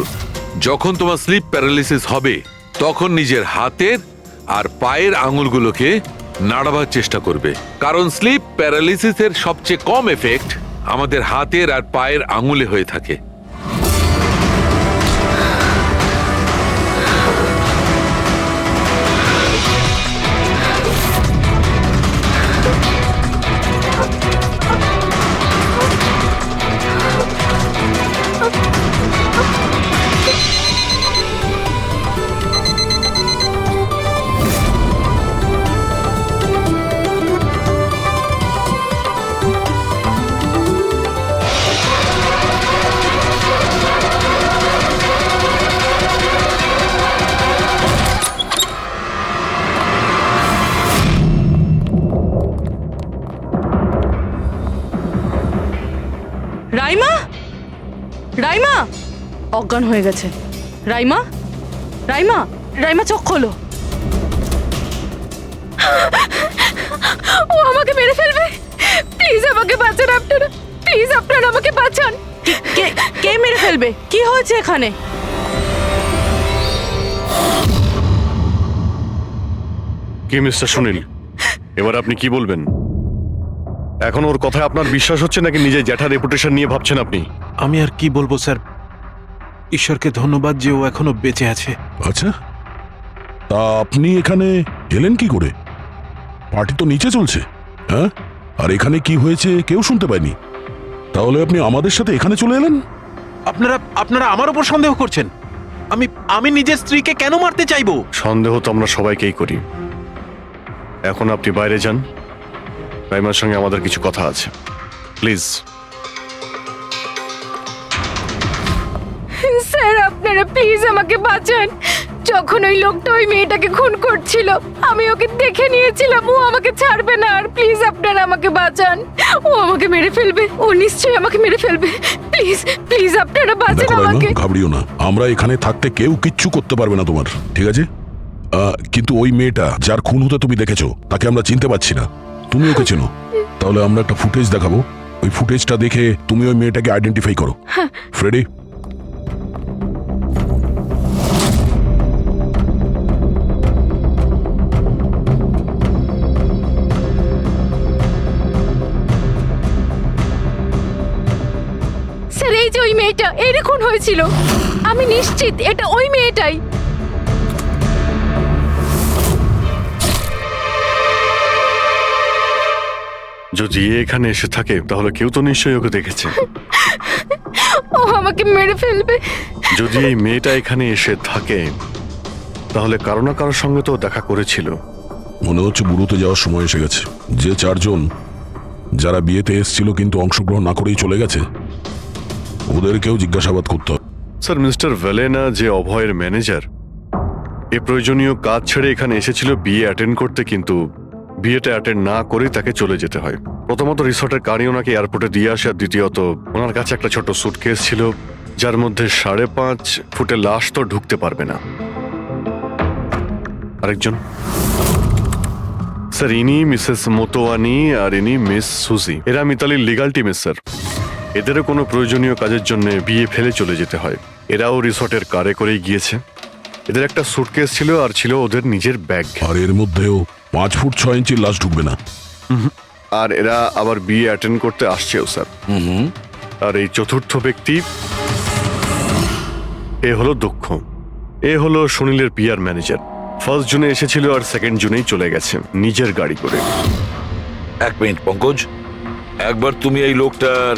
যখন তোমার স্লিপ প্যারালিসিস হবে তখন নিজের হাতের আর পায়ের আঙুলগুলোকে নাড়াবার চেষ্টা করবে, কারণ স্লিপ প্যারালিসিসের সবচেয়ে কম এফেক্ট আমাদের হাতের আর পায়ের আঙুলে হয়ে থাকে। রাইমা, রাইমা অজ্ঞান হয়ে গেছে। রাইমা, রাইমা, রাইমা চোখ খোলো। ও আমাকে মেরে ফেলবে। প্লিজ আমাকে বাঁচান আপনারা, প্লিজ আপনারা আমাকে বাঁচান। কে কে মেরে ফেলবে? কি হয়েছে এখানে? কি মিস্টার সুনীল, এবার আপনি কি বলবেন? এখন ওর কথায় আপনার বিশ্বাস হচ্ছে নাকি নিজের জ্যাঠা রেপুটেশন নিয়ে ভাবছেন আপনি? আমি আর কি বলবো স্যার, ঈশ্বরকে ধন্যবাদ যে ও এখনো বেঁচে আছে। আচ্ছা, তা আপনি এখানে এলেন কি করে? পার্টি তো নিচে চলছে, হ্যাঁ? আর এখানে কি হয়েছে কেউ শুনতে পায়নি, তাহলে আপনি আমাদের সাথে এখানে চলে এলেন? আপনারা আপনারা আমার উপর সন্দেহ করছেন? আমি নিজের স্ত্রীকে কেন মারতে চাইবো? সন্দেহ তো আমরা সবাইকেই করি। এখন আপনি বাইরে যান, রাইমার সঙ্গে আমাদের কিছু কথা আছে, প্লিজ। স্যার আপনারা প্লিজ আমাকে বাঁচান। যখন ওই লোকটা ওই মেয়েটাকে খুন করছিল আমি ওকে দেখে নিয়েছিলাম, ও আমাকে ছাড়বে না। আর প্লিজ আপনারা আমাকে বাঁচান, ও আমাকে মেরে ফেলবে, ও নিশ্চয়ই আমাকে মেরে ফেলবে। প্লিজ প্লিজ আপনারা বাঁচান দেখো আমাকে। রাইমা, ঘাবড়িও না, আমরা এখানে থাকতে কেউ কিচ্ছু করতে পারবে না তোমার, ঠিক আছে? কিন্তু ওই মেয়েটা যার খুন হতে তুমি দেখেছো তাকে আমরা চিনতে পারছি না, তুমি ওকে চেনো। তাহলে আমরা একটা ফুটেজ দেখাবো, ওই ফুটেজটা দেখে তুমি ওই মেয়েটাকে আইডেন্টিফাই করো। ফ্রেডি, স্যার এই যে ওই মেয়েটা, এর খুন হয়েছিল, আমি নিশ্চিত এটা ওই মেয়েটাই। যদি এ এখানে এসে থাকে তাহলে কেউ তো নিশ্চয়ই ওকে দেখেছে। ও আমাকে মেরে ফেলবে। যদি এই মেয়েটা এখানে এসে থাকে তাহলে কারো না কারোর সঙ্গে তো দেখা করেছিল। মনে হচ্ছে বুড়োতে যাওয়ার সময় এসে গেছে। যে চারজন যারা বিয়েতে এসেছিল কিন্তু অংশগ্রহণ না করেই চলে গেছে, ওদেরকেও জিজ্ঞাসাবাদ করতে হবে। স্যার, মিস্টার ভেলেনা যে অভয়ের ম্যানেজার, এ প্রয়োজনীয় কাজ ছেড়ে এখানে এসেছিল বিয়ে অ্যাটেন্ড করতে, কিন্তু বিয়েটা অ্যাটেন্ড না করেই তাকে চলে যেতে হয়। প্রথমত রিসর্টের গাড়ি ওনাকে এয়ারপোর্টে দিয়ে আসে, আর দ্বিতীয়ত ওনার কাছে একটা ছোট সুটকেস ছিল যার মধ্যে 5.5 ফুটের লাশ তো ঢুকতে পারবে না। আরেকজন স্যার ইনি মিসেস মোতোয়ানি আর ইনি মিস সুজি। এরা মিতালির লিগাল টিমের স্যার। এদেরও কোনো প্রয়োজনীয় কাজের জন্য বিয়ে ফেলে চলে যেতে হয়। এরাও রিসর্টের কারে করেই গিয়েছে। এদের একটা সুটকেস ছিল আর ছিল ওদের নিজের ব্যাগ। আর এর মধ্যেও 5 ফুট 6 ইঞ্চি লাশ ঢুকবে না। আর এরা আবার বিয়ে অ্যাটেন্ড করতে আসছেও স্যার। আর এই চতুর্থ ব্যক্তি, এ হলো দক্ষ। এ হলো সুনীলের পিআর ম্যানেজার। 1 জুনে এসেছিল আর 2 জুনেই চলে গেছে নিজের গাড়ি করে। 1 মিনিট পঙ্কজ, একবার তুমি এই লোকটার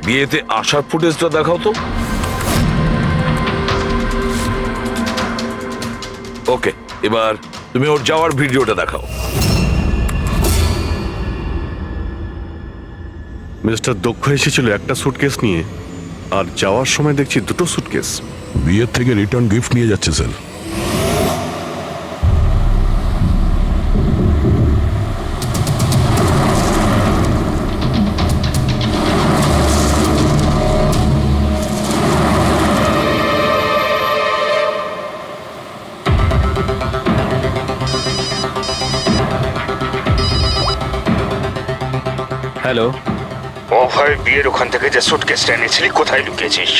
বিয়েতে আসার ফুটেজটা দেখাও তো। ওকে, এবার তুমি ওর যাওয়ার ভিডিওটা দেখাও। মিস্টার দক্ষ এসেছিল একটা সুটকেস নিয়ে, আর যাওয়ার সময় দেখছি 2টো সুটকেস। বিয়ের থেকে রিটার্ন গিফট নিয়ে যাচ্ছে স্যার। হ্যালো, অভয়, বিয়ের ওখান থেকে যে সুটকেসটা এনেছিলি কোথায় লুকিয়েছিস?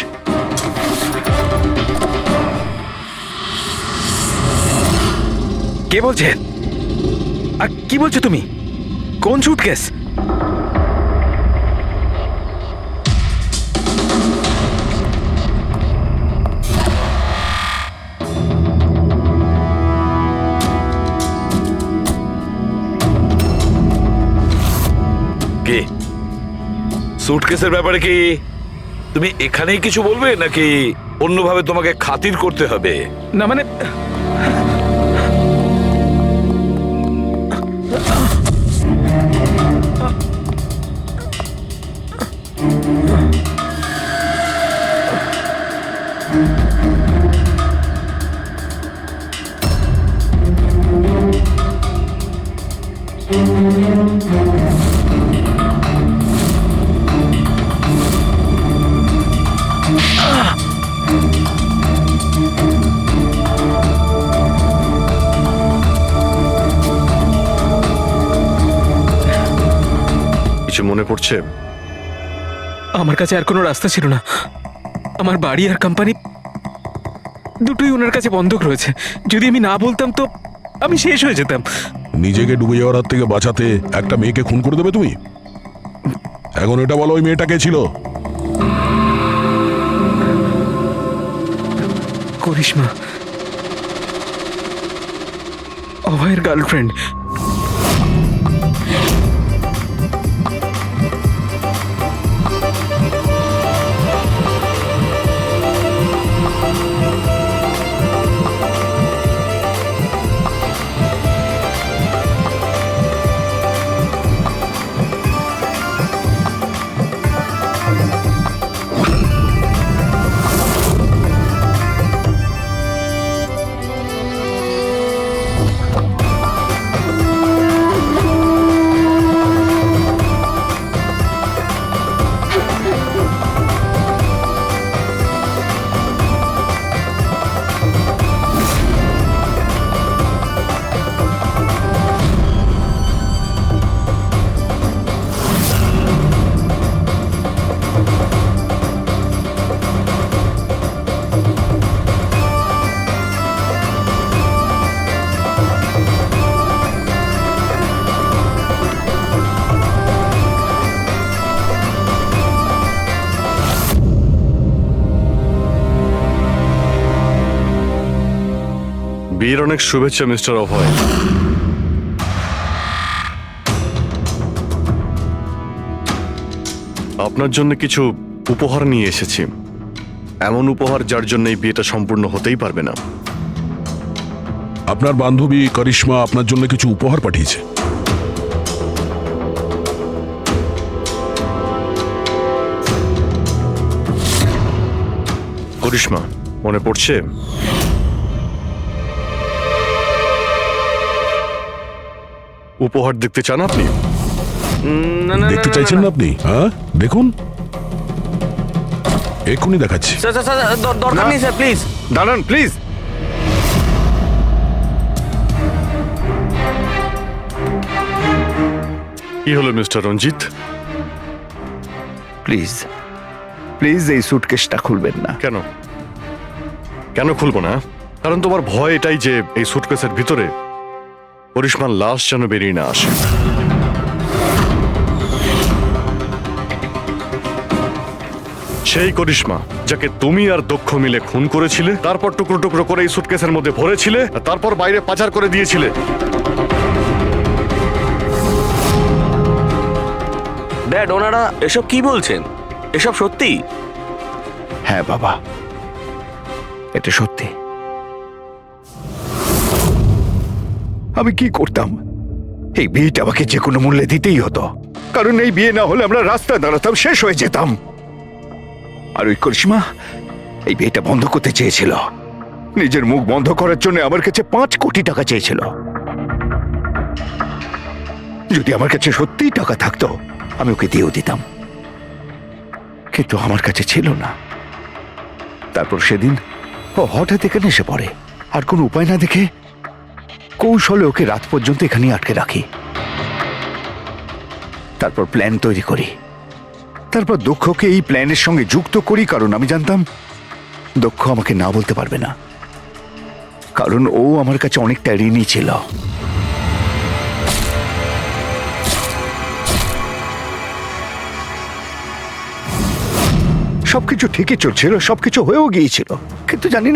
কে বলছেন? আর কি বলছো তুমি? কোন সুটকেস? কে? সুটকেসের ব্যাপারে কি তুমি এখানেই কিছু বলবে নাকি অন্যভাবে তোমাকে খাতির করতে হবে? না মানে কিছু মনে পড়ছে? আমার কাছে আর কোনো রাস্তা ছিল না। আমার বাড়ি আর কোম্পানি দুটোই ওনার কাছে বন্ধক রয়েছে। যদি আমি না বলতাম তো আমি শেষ হয়ে যেতাম। নিজেকে ডুবে যাওয়ার হাত থেকে বাঁচাতে একটা মেয়েকে খুন করে দেবে তুমি? এখন এটা বলো, ওই মেয়েটা কে ছিল? করিশ্মা, অভয়ের গার্লফ্রেন্ড। বিয়ের অনেক শুভেচ্ছা মিস্টার অভয়। আপনার জন্য কিছু উপহার নিয়ে এসেছি। এমন উপহার যার জন্য এই বিয়েটা সম্পূর্ণ হতেই পারবে না। আপনার বান্ধবী করিশ্মা আপনার জন্য কিছু উপহার পাঠিয়েছে। করিশ্মা, মনে পড়ছে? উপহার দেখতে চান আপনি? দেখতে চাইছেন না আপনি? হ্যাঁ, দেখুন, এক্ষুনি দেখাচ্ছি। দরকার নেই স্যার, প্লিজ দাঁড়ান প্লিজ। কি হলো মিস্টার রঞ্জিত? প্লিজ প্লিজ এই সুটকেসটা খুলবেন না। কেন কেন খুলবো না? কারণ তোমার ভয় এটাই যে এই সুটকেসের ভিতরে করিশ্মার লাশ যেন বেরিয়ে না আসে। সেই করিশ্মা যাকে তুমি আর দক্ষ মিলে খুন করেছিলে, তারপর টুকরো টুকরো করে এই সুটকেসের মধ্যে ভরেছিলে, আর তারপর বাইরে পাচার করে দিয়েছিলে। ড্যাড, ওনারা এসব কি বলছেন? এসব সত্যি? হ্যাঁ বাবা, এটা সত্যি। আমি কি করতাম? এই বিয়েটা আমাকে যে কোনো মূল্যে দিতেই হতো, কারণ এই বিয়ে না হলে আমরা রাস্তায় দাঁড়াতাম, শেষ হয়ে যেতাম। আর ওই করিশ্মা এই বিয়েটা বন্ধ করতে চেয়েছিল, নিজের মুখ বন্ধ করার জন্য আমার কাছে 5 কোটি টাকা চেয়েছিল। যদি আমার কাছে সত্যিই টাকা থাকতো আমি ওকে দিয়েও দিতাম, কিন্তু আমার কাছে ছিল না। তারপর সেদিন ও হঠাৎ এখানে এসে পড়ে, আর কোনো উপায় না দেখে কৌশলে ওকে রাত পর্যন্ত এখানে আটকে রাখি। তারপর প্ল্যান তৈরি করি, তারপর দক্ষকে এই প্ল্যানের সঙ্গে যুক্ত করি, কারণ আমি জানতাম দক্ষ আমাকে না বলতে পারবে না, কারণ ও আমার কাছে অনেকটা ঋণী ছিল। সবকিছু ঠিকই চলছিল, সবকিছু হয়েও গিয়েছিল, কিন্তু জানি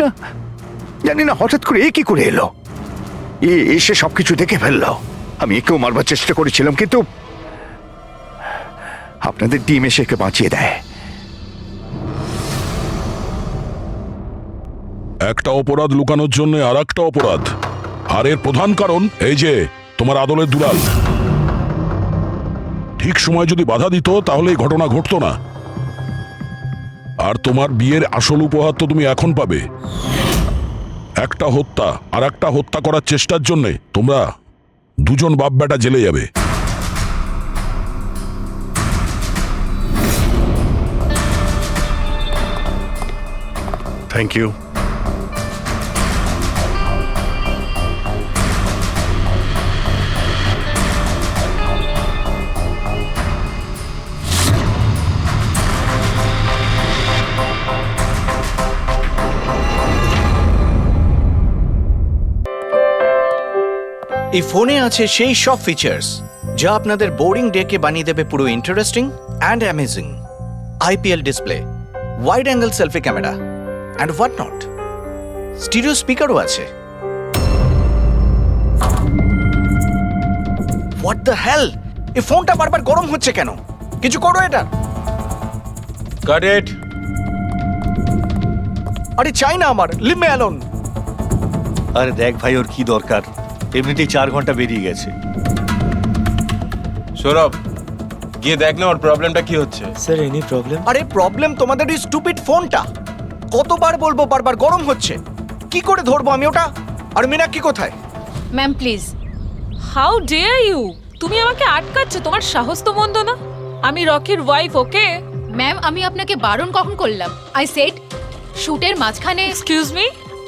না হঠাৎ করে এ কি করে এলো। এসে সবকিছু দেখে ফেললো। আমি একেও মারবার চেষ্টা করেছিলাম, কিন্তু আপনাদের টিম এসে একে বাঁচিয়ে দেয়। একটা অপরাধ লুকানোর জন্য আর একটা অপরাধ, আর এর প্রধান কারণ এই যে তোমার আদলের দুলাল। ঠিক সময় যদি বাধা দিত তাহলে এই ঘটনা ঘটতো না। আর তোমার বিয়ের আসল উপহার তো তুমি এখন পাবে। একটা হত্যা আর একটা হত্যা করার চেষ্টার জন্য তোমরা দুজন বাপ বেটা জেলে যাবে। Thank you. এই ফোনে আছে সেই সব ফিচার্স যা আপনাদের বোরিং ডেকে বানিয়ে দেবে পুরো interesting and amazing. IPL display, wide angle selfie camera and what not. Stereo স্পিকারও আছে। হোয়াট দ্য হেল, এই ফোনটা বারবার গরম হচ্ছে কেন? কিছু করো এটা। Got it. আরে চাই না আমার, লিভ মি অ্যালোন। আরে দেখ ভাই, ওর কি দরকার? এমনিতেই 4 ঘন্টা বেরিয়ে গেছে। সৌরভ, গিয়ে দেখ না ওর প্রবলেমটা কি হচ্ছে। Sir any problem? আরে প্রবলেম তোমাদের এই স্টুপিড ফোনটা। কতবার বলবো, বারবার গরম হচ্ছে। কি করে ধরবো আমি ওটা? আর মীনাক্ষী কোথায়? Ma'am please. How dare you! তুমি আমাকে আটকাচ্ছ? তোমার সাহস তো মন্দ না। আমি রকির ওয়াইফ, ওকে? ম্যাম আমি আপনাকে বারণ কখন করলাম? আই সেড শুটের মাঝখানে। এক্সকিউজ মি,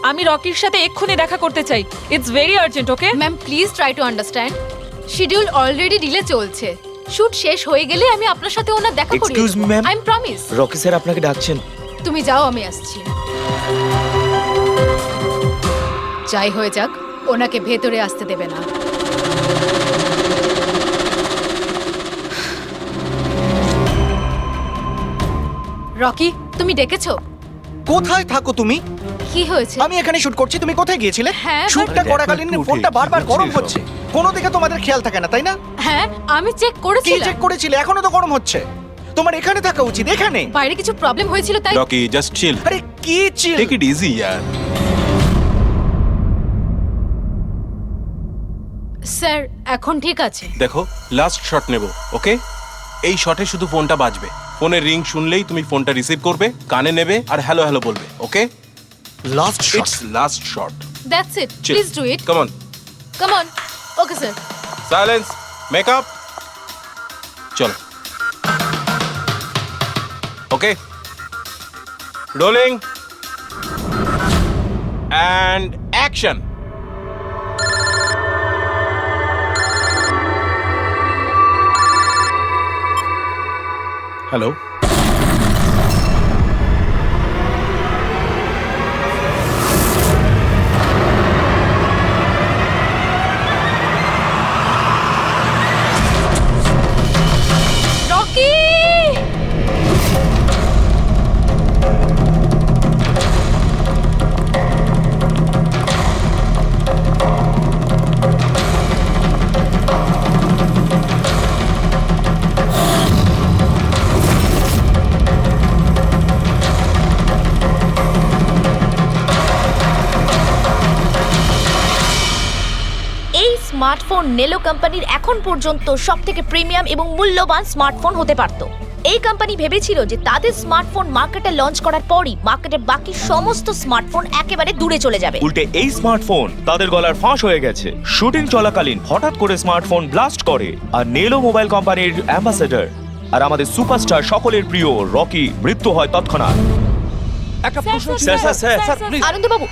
আমি রকির সাথে এক্ষুনি দেখা করতে চাই। It's very urgent, okay? Ma'am please try to understand. Schedule already delay চলছে। শুট শেষ হয়ে গেলে আমি আপনার সাথে ওনার দেখা করি। Excuse me ma'am, I am promise. Rocky sir আপনাকে ডাকছেন। তুমি যাও, আমি আসছি। যাই হয়ে যাক, ওনাকে ভেতরে আসতে দেবে না। রকি, তুমি ডেকেছো? কোথায় থাকো তুমি? কি হয়েছে? আমি এখানে শুট করছি, তুমি কোথায় গিয়েছিলে? হ্যাঁ, শুটটা করাকালীন ফোনটা বারবার গরম হচ্ছে। কোনো দিকে তোমাদের খেয়াল থাকে না, তাই না? হ্যাঁ, আমি চেক কি করেছিলাম। চেক করেছিলে? এখনো তো গরম হচ্ছে। তোমার এখানে থাকা উচিত, এখানে। বাইরে কিছু প্রবলেম হয়েছিল তাই। Rocky, just chill. আরে কি চিল? টেক ইট ইজি ইয়ার। স্যার এখন ঠিক আছে। দেখো, লাস্ট শট নেব, ওকে? এই শটে শুধু ফোনটা বাজবে। ফোনের রিং শুনলেই তুমি ফোনটা রিসিভ করবে, কানে নেবে আর হ্যালো হ্যালো বলবে, okay? Last shot. It's last shot. That's it, please do it. Come on. Come on. Okay sir. Silence, makeup, চলো। Okay, rolling and action. Hello. Rocky! এই স্মার্টফোন নেলো কোম্পানির এখন পর্যন্ত সবথেকে প্রিমিয়াম এবং মূল্যবান স্মার্টফোন হতে পারত। এই কোম্পানি ভেবেছিল যে তাদের স্মার্টফোন মার্কেটে লঞ্চ করার পরই মার্কেটের বাকি সমস্ত স্মার্টফোন একেবারে দূরে চলে যাবে। উল্টে এই স্মার্টফোন তাদের গলার ফাঁস হয়ে গেছে। শুটিং চলাকালীন হঠাৎ করে স্মার্টফোন ব্লাস্ট করে আর নেলো মোবাইল কোম্পানির অ্যাম্বাসেডর আর আমাদের সুপারস্টার সকলের প্রিয় রকি মৃত্যু হয় তৎক্ষণাৎ।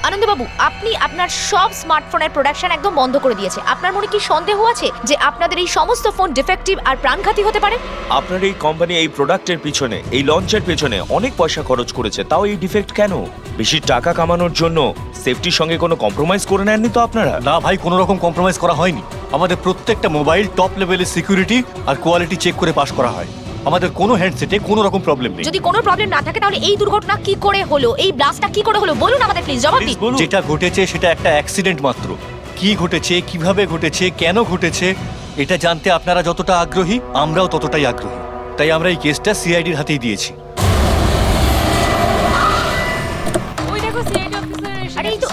আনন্দবাবু, আপনি আপনার সব স্মার্টফোনের প্রোডাকশন একদম বন্ধ করে দিয়েছে। আপনার মনে কি সন্দেহ আছে যে আপনাদের এই সমস্ত ফোন ডিফেক্টিভ আর প্রাণঘাতী হতে পারে? আপনার এই কোম্পানি এই প্রোডাক্টের পিছনে, এই লঞ্চের পেছনে অনেক পয়সা খরচ করেছে, তাও এই ডিফেক্ট কেন? বেশি টাকা কামানোর জন্য সেফটির সঙ্গে কোনো কম্প্রোমাইজ করে নেননি তো আপনারা? না ভাই, কোনো রকম কম্প্রোমাইজ করা হয়নি। আমাদের প্রত্যেকটা মোবাইল টপ লেভেলের সিকিউরিটি আর কোয়ালিটি চেক করে পাস করা হয়। আমাদের কোনো হ্যান্ডসেটে কোনো রকম প্রবলেম নেই। যদি কোনো প্রবলেম না থাকে তাহলে এই দুর্ঘটনা কি করে হলো, এই ব্লাস্টটা কি করে হলো বলুন আমাদের প্লিজ, জবাব দিন। যেটা ঘটেছে সেটা একটা অ্যাক্সিডেন্ট মাত্র। কি ঘটেছে, কিভাবে ঘটেছে, কেন ঘটেছে এটা জানতে আপনারা যতটা আগ্রহী আমরাও ততটাই আগ্রহী। তাই আমরা এই কেসটা সিআইডির হাতেই দিয়েছি। আরে এই তো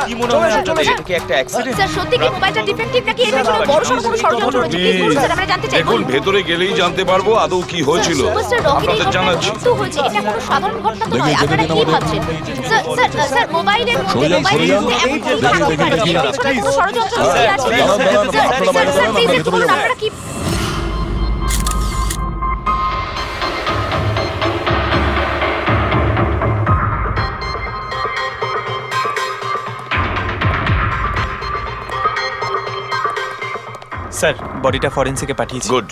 কি মনে হয় এটা কি একটা অ্যাক্সিডেন্ট? স্যার সত্যি কি মোবাইলটা ডিফেক্টিভ নাকি এর পেছনে বড়সড় কোনো ষড়যন্ত্র রয়েছে? প্লিজ বলুন স্যার, আমরা জানতে চাই। দেখুন, ভেতরে গেলেই জানতে পারবো আদৌ কি হয়েছিল। সুপারস্টার রকির আপনাদের জানাচ্ছি। মৃত্যু হয়েছে, এটা কোনো সাধারণ ঘটনা তো নয়। আপনারা কি ভাবছেন? স্যার মোবাইলের মধ্যে এমন কি ঘটনা হতে পারে? এর পেছনে কোনো ষড়যন্ত্র লুকিয়ে আছে? স্যার প্লিজ একটু বলুন আপনারা কি। স্যার বডিটা ফরেন্সিকে পাঠিয়েছি। গুড।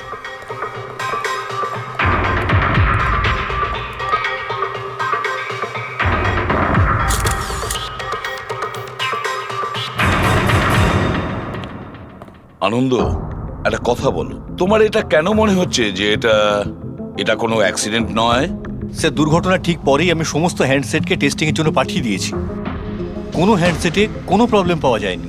আনন্দ, একটা কথা বলো, তোমার এটা কেন মনে হচ্ছে যে এটা কোনো অ্যাক্সিডেন্ট নয়? স্যার দুর্ঘটনার ঠিক পরেই আমি সমস্ত হ্যান্ডসেটকে টেস্টিংয়ের জন্য পাঠিয়ে দিয়েছি। কোনো হ্যান্ডসেটে কোনো প্রবলেম পাওয়া যায়নি।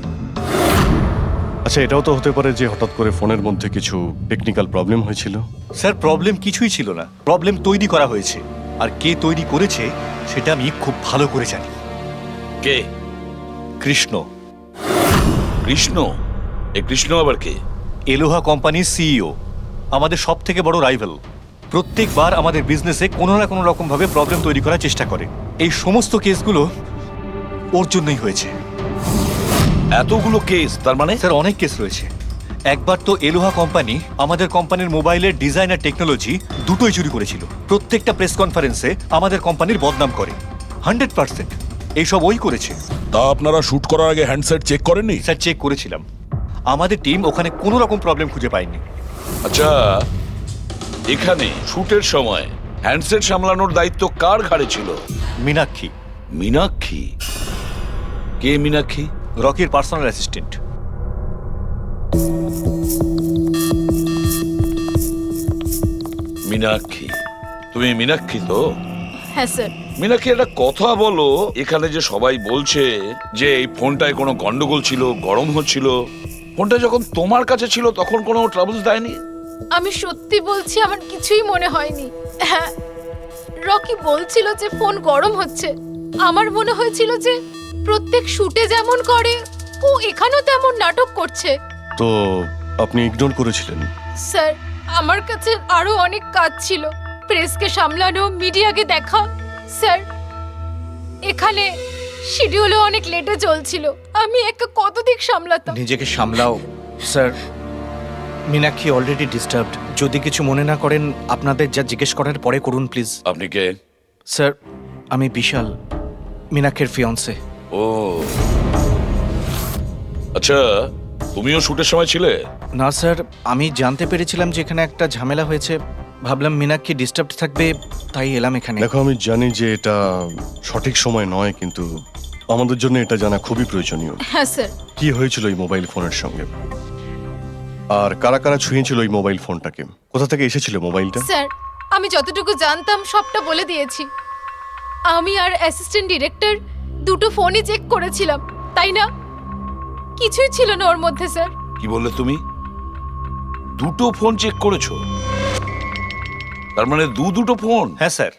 আচ্ছা, এটাও তো হতে পারে যে হঠাৎ করে ফোনের মধ্যে কিছু টেকনিক্যাল প্রবলেম হয়েছিল। স্যার প্রবলেম কিছুই ছিল না, প্রবলেম তৈরি করা হয়েছে। আর কে তৈরি করেছে সেটা আমি খুব ভালো করে জানি। কে? কৃষ্ণ। কৃষ্ণ? এই কৃষ্ণ আবার কে? এলোহা কোম্পানির সিইও, আমাদের সব থেকে বড় রাইভাল। প্রত্যেকবার আমাদের বিজনেসে কোনো না কোনো রকম ভাবে প্রবলেম তৈরি করার চেষ্টা করে। এই সমস্ত কেসগুলো ওর জন্যই হয়েছে। এতগুলো কেস? তার মানে স্যার অনেক কেস রয়েছে। একবার তো এলোহা কোম্পানি আমাদের কোম্পানির মোবাইলের ডিজাইন আর টেকনোলজি দুটোই চুরি করেছিল। প্রত্যেকটা প্রেস কনফারেন্সে আমাদের কোম্পানির বদনাম করে। 100% এইসব ওই করেছে। তা আপনারা শুট করার আগে হ্যান্ডসেট চেক করেননি? স্যার চেক করেছিলাম, আমাদের টিম ওখানে কোনো রকম প্রবলেম খুঁজে পায়নি। আচ্ছা, এখানে শুটের সময় হ্যান্ডসেট সামলানোর দায়িত্ব কার ঘাড়ে ছিল? মীনাক্ষী। মীনাক্ষী? কে মীনাক্ষী? রকির পার্সোনাল অ্যাসিস্ট্যান্ট। মীনাক্ষী? তুমি মীনাক্ষী তো? হ্যাঁ স্যার। মীনাক্ষী, একটা কথা বলো, এখানে যে সবাই বলছে যে এই ফোনটায় কোনো গন্ডগোল ছিল, গরম হচ্ছিল, ফোনটা যখন তোমার কাছে ছিল তখন কোনো ট্রাবলস দেয়নি? আমি সত্যি বলছি, আমার কিছুই মনে হয়নি। হ্যাঁ, রকি বলছিল যে ফোন গরম হচ্ছে। আমার মনে হয়েছিল যে প্রত্যেক শুটে যেমন করে ও এখানেও তেমন নাটক করছে। তো আপনি ইগনোর করেছিলেন? স্যার আমার কাছে আরো অনেক কাজ ছিল, প্রেসকে সামলানো, মিডিয়াকে দেখা। স্যার এখানে শিডিউলও অনেক লেটে চলছিল, আমি একা কত দিক সামলাতাম। নিজেকে সামলাও স্যার। Meenakshi already disturbed. যদি কিছু মনে না করেন আপনাদের যা জিজ্ঞেস করার পরে করুন প্লিজ। আপনি কে? স্যার আমি বিশাল, মীনাক্ষীর ফিয়ন্সে। ও আচ্ছা, তুমিও শুটের সময় ছিলে? না স্যার, আমি জানতে পেরেছিলাম যে এখানে একটা ঝামেলা হয়েছে, ভাবলাম মীনাক্ষী ডিস্টার্ব থাকবে, তাই এলাম এখানে। দেখো, আমি জানি যে এটা সঠিক সময় নয়, কিন্তু আমাদের জন্য এটা জানা খুবই প্রয়োজনীয়। হ্যাঁ স্যার। কি হয়েছিল এই মোবাইল ফোনের সঙ্গে, আর কারা কারা ছুঁয়েছিল এই মোবাইল ফোনটাকে, কোথা থেকে এসেছিল মোবাইলটা? স্যার, আমি যতটুকু জানতাম সবটা বলে দিয়েছি। আমি আর অ্যাসিস্ট্যান্ট ডিরেক্টর দুটো ফোনই চেক করেছিলাম, তাই না? কিছুই ছিল না ওর মধ্যে স্যার। কি বললে তুমি? দুটো ফোন চেক করেছো? তার মানে দুটো ফোন? হ্যাঁ স্যার,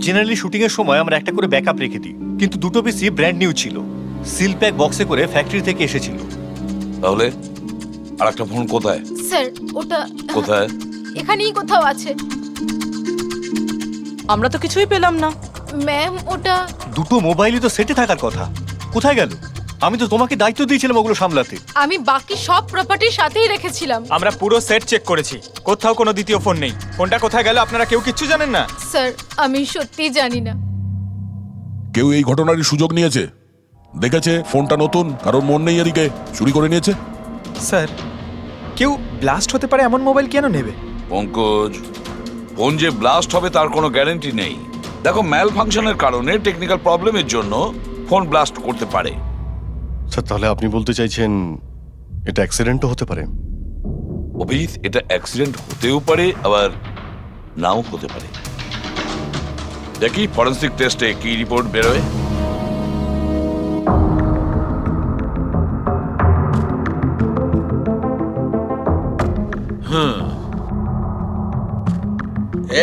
জেনারেলি শুটিং এর সময় আমরা একটা করে ব্যাকআপ রেখে দিই, কিন্তু দুটো পিসি ব্র্যান্ড নিউ ছিল, সিল প্যাক বক্সে করে ফ্যাক্টরি থেকে এসেছিল। তাহলে আর একটা ফোন কোথায়? স্যার, ওটা কোথায়? এখানেই কোথাও আছে। আমরা তো কিছুই পেলাম না। ম্যাম, ওটা দুটো মোবাইলই তো সেটে থাকার কথা, কোথায় গেল? আমি তো তোমাকে দায়িত্ব দিয়েছিলাম ওগুলো সামলাতে। আমি বাকি সব প্রপার্টির সাথেই রেখেছিলাম। আমরা পুরো সেট চেক করেছি, কোথাও কোনো দ্বিতীয় ফোন নেই। ফোনটা কোথায় গেল আপনারা কেউ কিচ্ছু জানেন না? স্যার, আমি সত্যিই জানি না। কেউ এই ঘটনারই সুযোগ নিয়েছে? দেখেছে ফোনটা নতুন, কারোর মন নেই এদিকে, চুরি করে নিয়েছে? স্যার, কেউ ব্লাস্ট হতে পারে এমন মোবাইল কেন নেবে? পঙ্কজ, ফোন যে ব্লাস্ট হবে তার কোনো গ্যারান্টি নেই। দেখো, ম্যাল ফাংশনের কারণে, টেকনিক্যাল প্রবলেমের জন্য ফোন ব্লাস্ট করতে পারে। স্যার, তাহলে আপনি বলতে চাইছেন এটা অ্যাক্সিডেন্টও হতে পারে? অভিজিৎ, এটা অ্যাক্সিডেন্ট হতেও পারে, আবার নাও হতে পারে। দেখি ফরেন্সিক টেস্টে কি রিপোর্ট বেরোয়।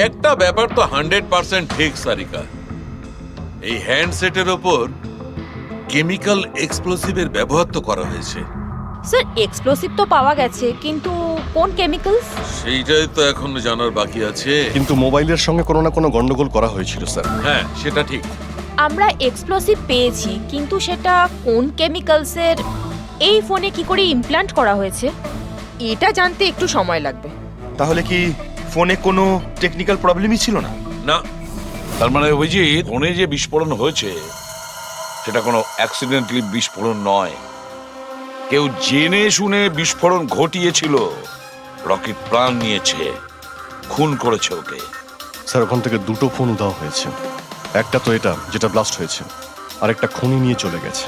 একটা ব্যাপার তো 100% ঠিক সারিকা, এই হ্যান্ডসেটের ওপর কেমিক্যাল এক্সপ্লোসিভের ব্যবহার তো করা হয়েছে। স্যার, এক্সপ্লোসিভ তো পাওয়া গেছে, কিন্তু কোন কেমিক্যালস? সেইটাই তো এখন জানার বাকি আছে। কিন্তু মোবাইলের সঙ্গে কোনো না কোনো গন্ডগোল করা হয়েছিল স্যার। হ্যাঁ, সেটা ঠিক। আমরা এক্সপ্লোসিভ পেয়েছি, কিন্তু সেটা কোন কেমিক্যালসের, এই ফোনে কি করে ইমপ্ল্যান্ট করা হয়েছে, এটা জানতে একটু সময় লাগবে। তাহলে কি ফোনে কোনো টেকনিক্যাল প্রবলেমই ছিল না? না, তার মানে অভিজিৎ, ফোনে যে বিস্ফোরণ হয়েছে সেটা কোনো অ্যাক্সিডেন্টালি বিস্ফোরণ নয়। কেউ জেনে শুনে বিস্ফোরণ ঘটিয়েছিল, রকিট প্রাণ নিয়েছে, খুন করেছে ওকে। স্যার, ওখান থেকে দুটো ফোন দেওয়া হয়েছে। একটা তো এটা যেটা ব্লাস্ট হয়েছে, আর একটা খুনি নিয়ে চলে গেছে।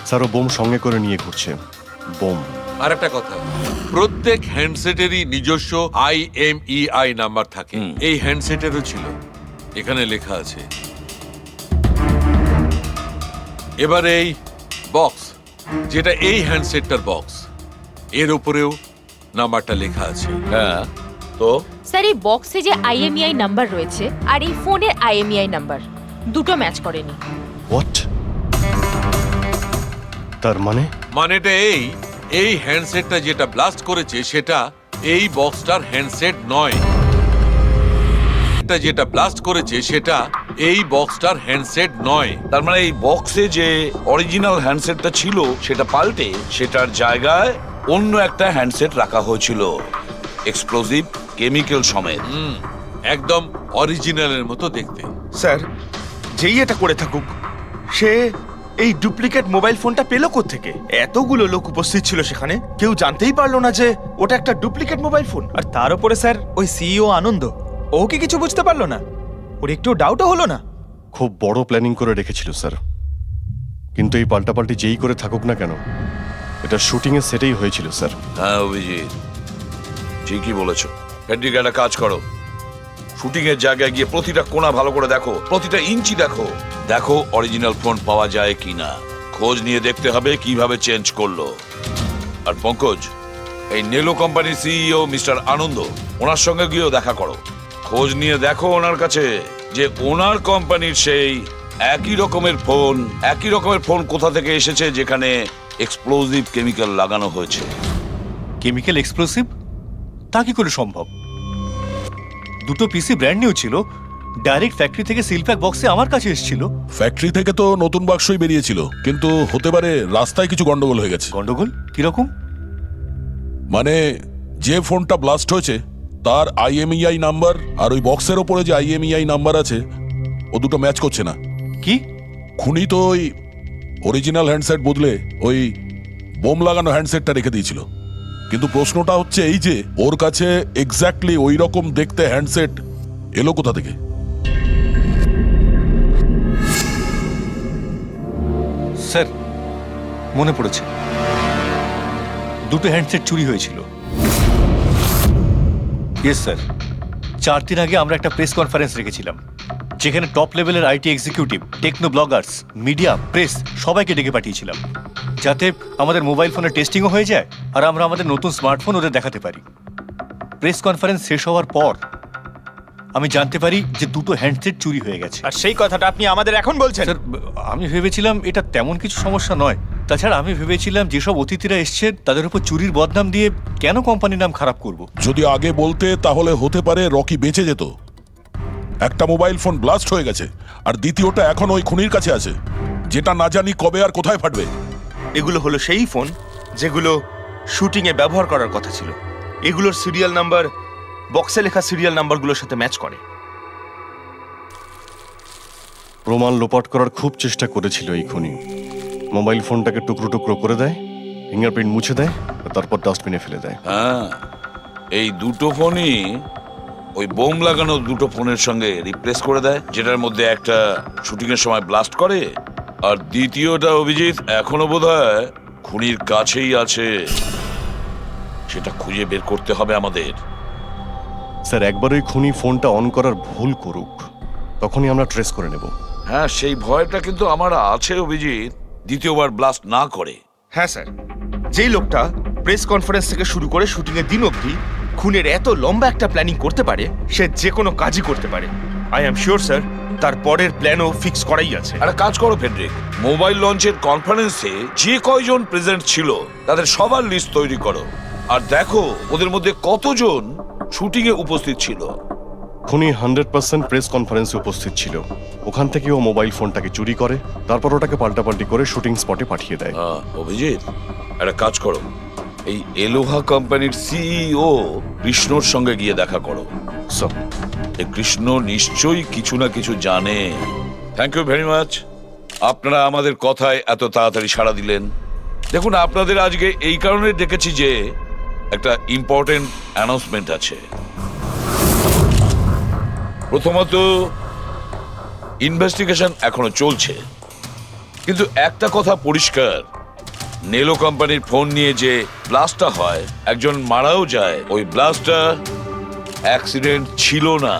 স্যার, ও বোম সঙ্গে করে নিয়ে ঘুরছে, বোম। আর একটা কথা, প্রত্যেক হ্যান্ডসেটেরই নিজস্ব IMEI নাম্বার থাকে। এই হ্যান্ডসেটেরও ছিল, এখানে লেখা আছে। এবার এই বক্স, যেটা এই হ্যান্ডসেটটার বক্স, এর উপরেও নাম্বারটা লেখা আছে। হ্যাঁ, তো স্যার, এই বক্সে যে IMEI নাম্বার রয়েছে আর এই ফোনের IMEI নাম্বার দুটো ম্যাচ করেনি। হোয়াট? তার মানে? মানেটা এই হ্যান্ডসেটটা যেটা ব্লাস্ট করেছে সেটা এই বক্সটার হ্যান্ডসেট নয়। এটা যেটা ব্লাস্ট করেছে সেটা এই বক্সটার হ্যান্ডসেট নয়। তার মানে এই বক্সে যে অরিজিনাল হ্যান্ডসেটটা ছিল সেটা পাল্টে সেটার জায়গায় অন্য একটা হ্যান্ডসেট রাখা হয়েছিল, এক্সপ্লোসিভ কেমিক্যাল সমেত। একদম অরিজিনালের মতো দেখতে। স্যার, যেই এটা করে থাকুক, সে এই ডুপ্লিকেট মোবাইল ফোনটা পেল কোত্থেকে? এতগুলো লোক উপস্থিত ছিল সেখানে, কেউ জানতেই পারলো না যে ওটা একটা ডুপ্লিকেট মোবাইল ফোন। আর তার উপরে স্যার ওই সিইও আনন্দ, ও কি কিছু বুঝতে পারলো না? ওর একটু ডাউটও হলো না? খুব বড় প্ল্যানিং করে রেখেছিল স্যার, কিন্তু এই পাল্টাপাল্টি যেই করে থাকুক না কেন, এটা শুটিং এর সেটেই হয়েছিল স্যার। হ্যাঁ অভিজিৎ, ঠিকই বলেছ। ফেডরিক, একটা কাজ করো, শুটিং এর জায়গায় গিয়ে প্রতিটা কোণা ভালো করে দেখো, প্রতিটা ইঞ্চি দেখো, দেখো অরিজিনাল ফোন পাওয়া যায় কিনা। খোঁজ নিয়ে দেখতে হবে কিভাবে চেঞ্জ করলো। আর পঙ্কজ, এই নেলো কোম্পানির সিইও মিস্টার আনন্দ, ওনার সঙ্গে গিয়েও দেখা করো, খোঁজ নিয়ে দেখো ওনার কাছে যে ওনার কোম্পানির সেই একই রকমের ফোন কোথা থেকে এসেছে যেখানে এক্সপ্লোসিভ কেমিক্যাল লাগানো হয়েছে। Chemical explosive? তা কি করে সম্ভব? দুটো পিসি ব্র্যান্ড নিউ ছিল, ডাইরেক্ট ফ্যাক্টরি থেকে সিলপ্যাক বক্সে আমার কাছে এসেছিল। ফ্যাক্টরি থেকে তো নতুন বাক্সই বেরিয়েছিল, কিন্তু হতে পারে রাস্তায় কিছু গন্ডগোল হয়ে গেছে। গন্ডগোল কিরকম? মানে যে ফোনটা ব্লাস্ট হয়েছে তার IMEI নাম্বার আর ওই বক্সের ওপরে যে IMEI নাম্বার আছে ও দুটো ম্যাচ করছে না। কি? খুনি তো ওই অরিজিনাল হ্যান্ডসেট বদলে ওই বোম লাগানো হ্যান্ডসেটটা রেখে দিয়েছিল। কিন্তু প্রশ্নটা হচ্ছে এই যে ওর কাছে এক্স্যাক্টলি ওই রকম দেখতে হ্যান্ডসেট এলো কোথা থেকে? স্যার মনে পড়েছে, দুটো হ্যান্ডসেট চুরি হয়েছিল। ইয়েস স্যার, 4 দিন আগে আমরা একটা প্রেস কনফারেন্স রেখেছিলাম, যেখানে টপ লেভেলের IT executive, techno bloggers, media, press সবাইকে ডেকে পাঠিয়েছিলাম, যাতে আমাদের মোবাইল ফোনের টেস্টিংও হয়ে যায় আর আমরা আমাদের নতুন স্মার্টফোন ওদের দেখাতে পারি। প্রেস কনফারেন্স শেষ হওয়ার পর আমি জানতে পারি যে দুটো হ্যান্ডসেট চুরি হয়ে গেছে। আর সেই কথাটা আপনি আমাদের এখন বলছেন? স্যার, আমি ভেবেছিলাম এটা তেমন কিছু সমস্যা নয়। তাছাড়া আমি ভেবেছিলাম যেসব অতিথিরা এসছেন তাদের উপর চুরির বদনাম দিয়ে কেন কোম্পানির নাম খারাপ করব। যদি আগে বলতে তাহলে হতে পারে রকি বেঁচে যেত। একটা মোবাইল ফোন ব্লাস্ট হয়ে গেছে আর দ্বিতীয়টা এখন ওই খুনির কাছে আছে, যেটা না জানি কবে আর কোথায় ফাটবে। এগুলো হলো সেই ফোন যেগুলো শুটিং এ ব্যবহার করার কথা ছিল। এগুলোর সিরিয়াল নাম্বার বক্সে লেখা সিরিয়াল নাম্বারগুলোর সাথে ম্যাচ করে। প্রমাণ লোপাট করার খুব চেষ্টা করেছিল এই খুনি। মোবাইল ফোনটাকে টুকরো টুকরো করে দেয়, ফিঙ্গারপ্রিন্ট মুছে দেয়, আর তারপর ডাস্টবিনে ফেলে দেয়। হ্যাঁ, এই দুটো ফোনই ওই বোম লাগানো দুটো ফোনের সঙ্গে রিপ্লেস করে দেয়, যেটার মধ্যে একটা শুটিং এর সময় ব্লাস্ট করে আর দ্বিতীয়টা অভিজিৎ এখনো বোধহয় খুনির কাছেই আছে। সেটা খুঁজে বের করতে হবে আমাদের। স্যার, একবার ওই খুনি ফোনটা অন করার ভুল করুক, তখনই আমরা ট্রেস করে নেব। হ্যাঁ, সেই ভয়টা কিন্তু আমার আছে অভিজিৎ, দ্বিতীয়বার ব্লাস্ট না করে। হ্যাঁ স্যার, যেই লোকটা প্রেস কনফারেন্স থেকে শুরু করে শুটিং এর দিন অবধি খুনের এত লম্বা একটা প্ল্যানিং করতে পারে, সে যে কোনো কাজই করতে পারে। আই এম শিওর স্যার, তার পরের প্ল্যানও ফিক্স করাই আছে। একটা কাজ করো ফেডরিক, মোবাইল লঞ্চের কনফারেন্সে যে কয়জন প্রেজেন্ট ছিল তাদের সবার লিস্ট তৈরি করো আর দেখো ওদের মধ্যে কতজন শুটিং এ উপস্থিত ছিল। খুনি 100% প্রেস কনফারেন্সে উপস্থিত ছিল। ওখান থেকে ও মোবাইল ফোনটাকে চুরি করে, তারপর ওটাকে পাল্টাপাল্টি করে শুটিং স্পটে পাঠিয়ে দেয়। অভিজিৎ, একটা কাজ করো, এই এলোহা কোম্পানির সিইও কৃষ্ণর সঙ্গে গিয়ে দেখা করো। এই কৃষ্ণ নিশ্চয়ই কিছু না কিছু জানে। থ্যাংক ইউ ভেরি মাচ, আপনারা আমাদের কথায় এত তাড়াতাড়ি সাড়া দিলেন। দেখুন, আপনাদের আজকে এই কারণে ডেকেছি যে একটা ইম্পর্টেন্ট অ্যানাউন্সমেন্ট আছে। প্রথমত, ইনভেস্টিগেশন এখনো চলছে, কিন্তু একটা কথা পরিষ্কার, নেলো কোম্পানির ফোন নিয়ে যে ব্লাস্টটা হয়, একজন মারাও যায়, ওই ব্লাস্টটা অ্যাক্সিডেন্ট ছিল না,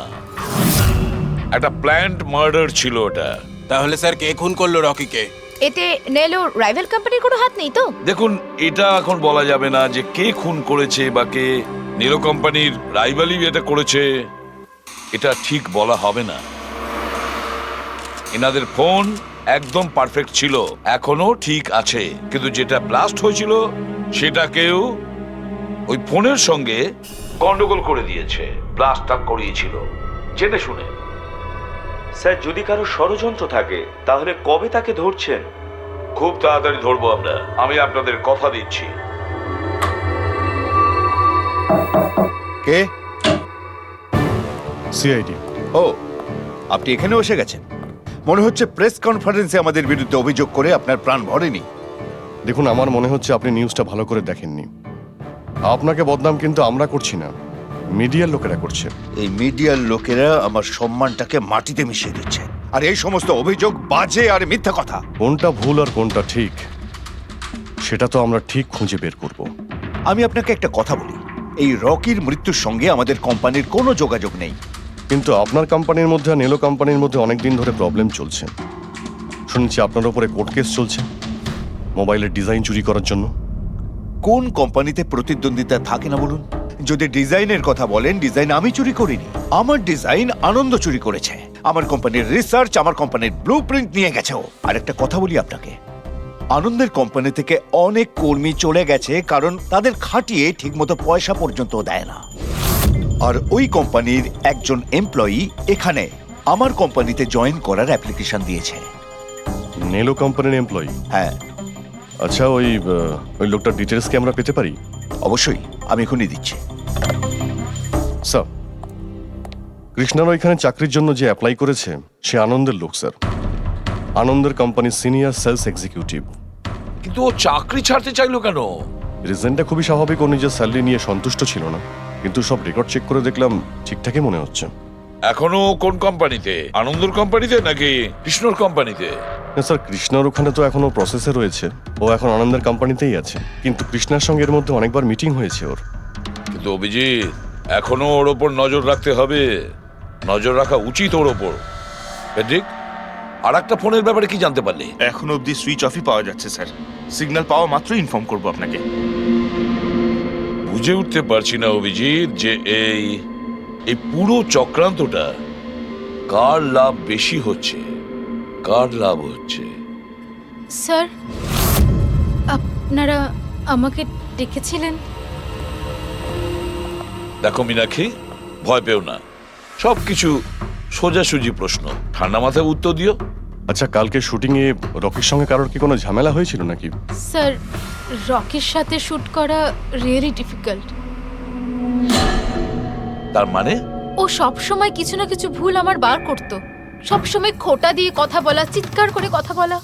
একটা প্ল্যান্ড মার্ডার ছিল ওটা। তাহলে স্যার কে খুন করলো রকিকে? এতে নেলো রাইভাল কোম্পানির কোনো হাত নেই তো? দেখুন, এটা এখন বলা যাবে না যে কে খুন করেছে বা কে নেলো কোম্পানির রাইভালি এটা করেছে, এটা ঠিক বলা হবে না। এনাদের ফোন একদম পারফেক্ট ছিল, এখনো ঠিক আছে, কিন্তু যেটা ব্লাস্ট হয়েছিল সেটাকেও ওই ফোনের সঙ্গে গন্ডগোল করে দিয়েছে, ব্লাস্টটা করিয়েছিল জেনে শুনে। স্যার, যদি কারো ষড়যন্ত্র থাকে তাহলে কবে তাকে ধরছেন? খুব তাড়াতাড়ি ধরবো আমরা, আমি আপনাদের কথা দিচ্ছি। কে? সিআইডি। ও, আপনি এখানে এসে গেছেন। মনে হচ্ছে প্রেস কনফারেন্সে আমাদের বিরুদ্ধে অভিযোগ করে আপনার প্রাণ ভরেনি। দেখুন, আমার মনে হচ্ছে আপনি নিউজটা ভালো করে দেখেননি। আপনাকে বদনাম কিন্তু আমরা করছি না, মিডিয়ার লোকেরা করছে। এই মিডিয়ার লোকেরা আমার সম্মানটাকে মাটিতে মিশিয়ে দিচ্ছে, আর এই সমস্ত অভিযোগ বাজে আর মিথ্যা কথা। কোনটা ভুল আর কোনটা ঠিক সেটা তো আমরা ঠিক খুঁজে বের করব। আমি আপনাকে একটা কথা বলি, এই রকির মৃত্যুর সঙ্গে আমাদের কোম্পানির কোনো যোগাযোগ নেই। কিন্তু আপনার কোম্পানির মধ্যে আর নেলো কোম্পানির মধ্যে অনেকদিন ধরে প্রবলেম চলছে। শুনছি আপনার উপরে কোর্ট কেস চলছে মোবাইলের ডিজাইন চুরি করার জন্য। কোন কোম্পানিতে প্রতিদ্বন্দ্বিতা থাকে না বলুন? যদি ডিজাইনের কথা বলেন, ডিজাইন আমি চুরি করিনি, আমার ডিজাইন আনন্দ চুরি করেছে। আমার কোম্পানির রিসার্চ, আমার কোম্পানির ব্লুপ্রিন্ট নিয়ে গেছে ও। আর একটা কথা বলি আপনাকে, আনন্দের কোম্পানি থেকে অনেক কর্মী চলে গেছে কারণ তাদের খাটিয়ে ঠিকমতো পয়সা পর্যন্ত দেয় না। আর ওই কোম্পানির একজন এমপ্লয়ি এখানে আমার কোম্পানিতে জয়েন করার অ্যাপ্লিকেশন দিয়েছে। নেলো কোম্পানির এমপ্লয়ি? হ্যাঁ। আচ্ছা, ওই লোকটার ডিটেলস কি আমরা পেতে পারি? অবশ্যই, আমি এখনই দিচ্ছি। স্যার, কৃষ্ণার ওইখানে চাকরির জন্য যে অ্যাপ্লাই করেছে সে আনন্দের লোক স্যার, আনন্দের কোম্পানির সিনিয়র সেলস এক্সিকিউটিভ। কিন্তু কিন্তু ও চাকরি ছাড়তে চাইলো কেন? রিজনটা খুবই স্বাভাবিক, ও নিজের স্যালারি নিয়ে সন্তুষ্ট ছিল না, কিন্তু সব রেকর্ড চেক করে দেখলাম ঠিকঠাকই মনে হচ্ছে। এখনো কোন কোম্পানিতে? আনন্দর কোম্পানিতে নাকি কৃষ্ণর কোম্পানিতে? না স্যার, কৃষ্ণার ওখানে তো এখনো প্রসেসে রয়েছে, ও এখন আনন্দের কোম্পানিতেই আছে, কিন্তু কৃষ্ণার সঙ্গে এর মধ্যে অনেকবার মিটিং হয়েছে ওর। কিন্তু অভিজিৎ, এখনো ওর ওপর নজর রাখতে হবে, নজর রাখা উচিত ওর ওপর। ঠিক। আর একটা ফোনের ব্যাপারে কি জানতে পারলে? এখনো অবধি সুইচ অফই পাওয়া যাচ্ছে স্যার। সিগন্যাল পাওয়া মাত্রই ইনফর্ম করবো আপনাকে। বুঝে উঠতে পারছি না অভিজিৎ যে এই পুরো চক্রান্তটা কার লাভ বেশি হচ্ছে, কার লাভ হচ্ছে? স্যার, আপনারা আমাকে ডেকেছিলেন? দেখো মীনাক্ষী, ভয় পেও না, সবকিছু সোজাসুজি প্রশ্ন, ঠান্ডা মাথায় উত্তর দিও। আচ্ছা, কালকে শুটিং এ রকির সঙ্গে কারোর কি কোনো ঝামেলা হয়েছিল নাকি? স্যার, রকির সাথে শুট করা রিয়েলি ডিফিকাল্ট। তার মানে? ও সব সময় কিছু না কিছু ভুল আমার বার করতো, সব সময় খোঁটা দিয়ে কথা বলা, চিৎকার করে কথা বলা।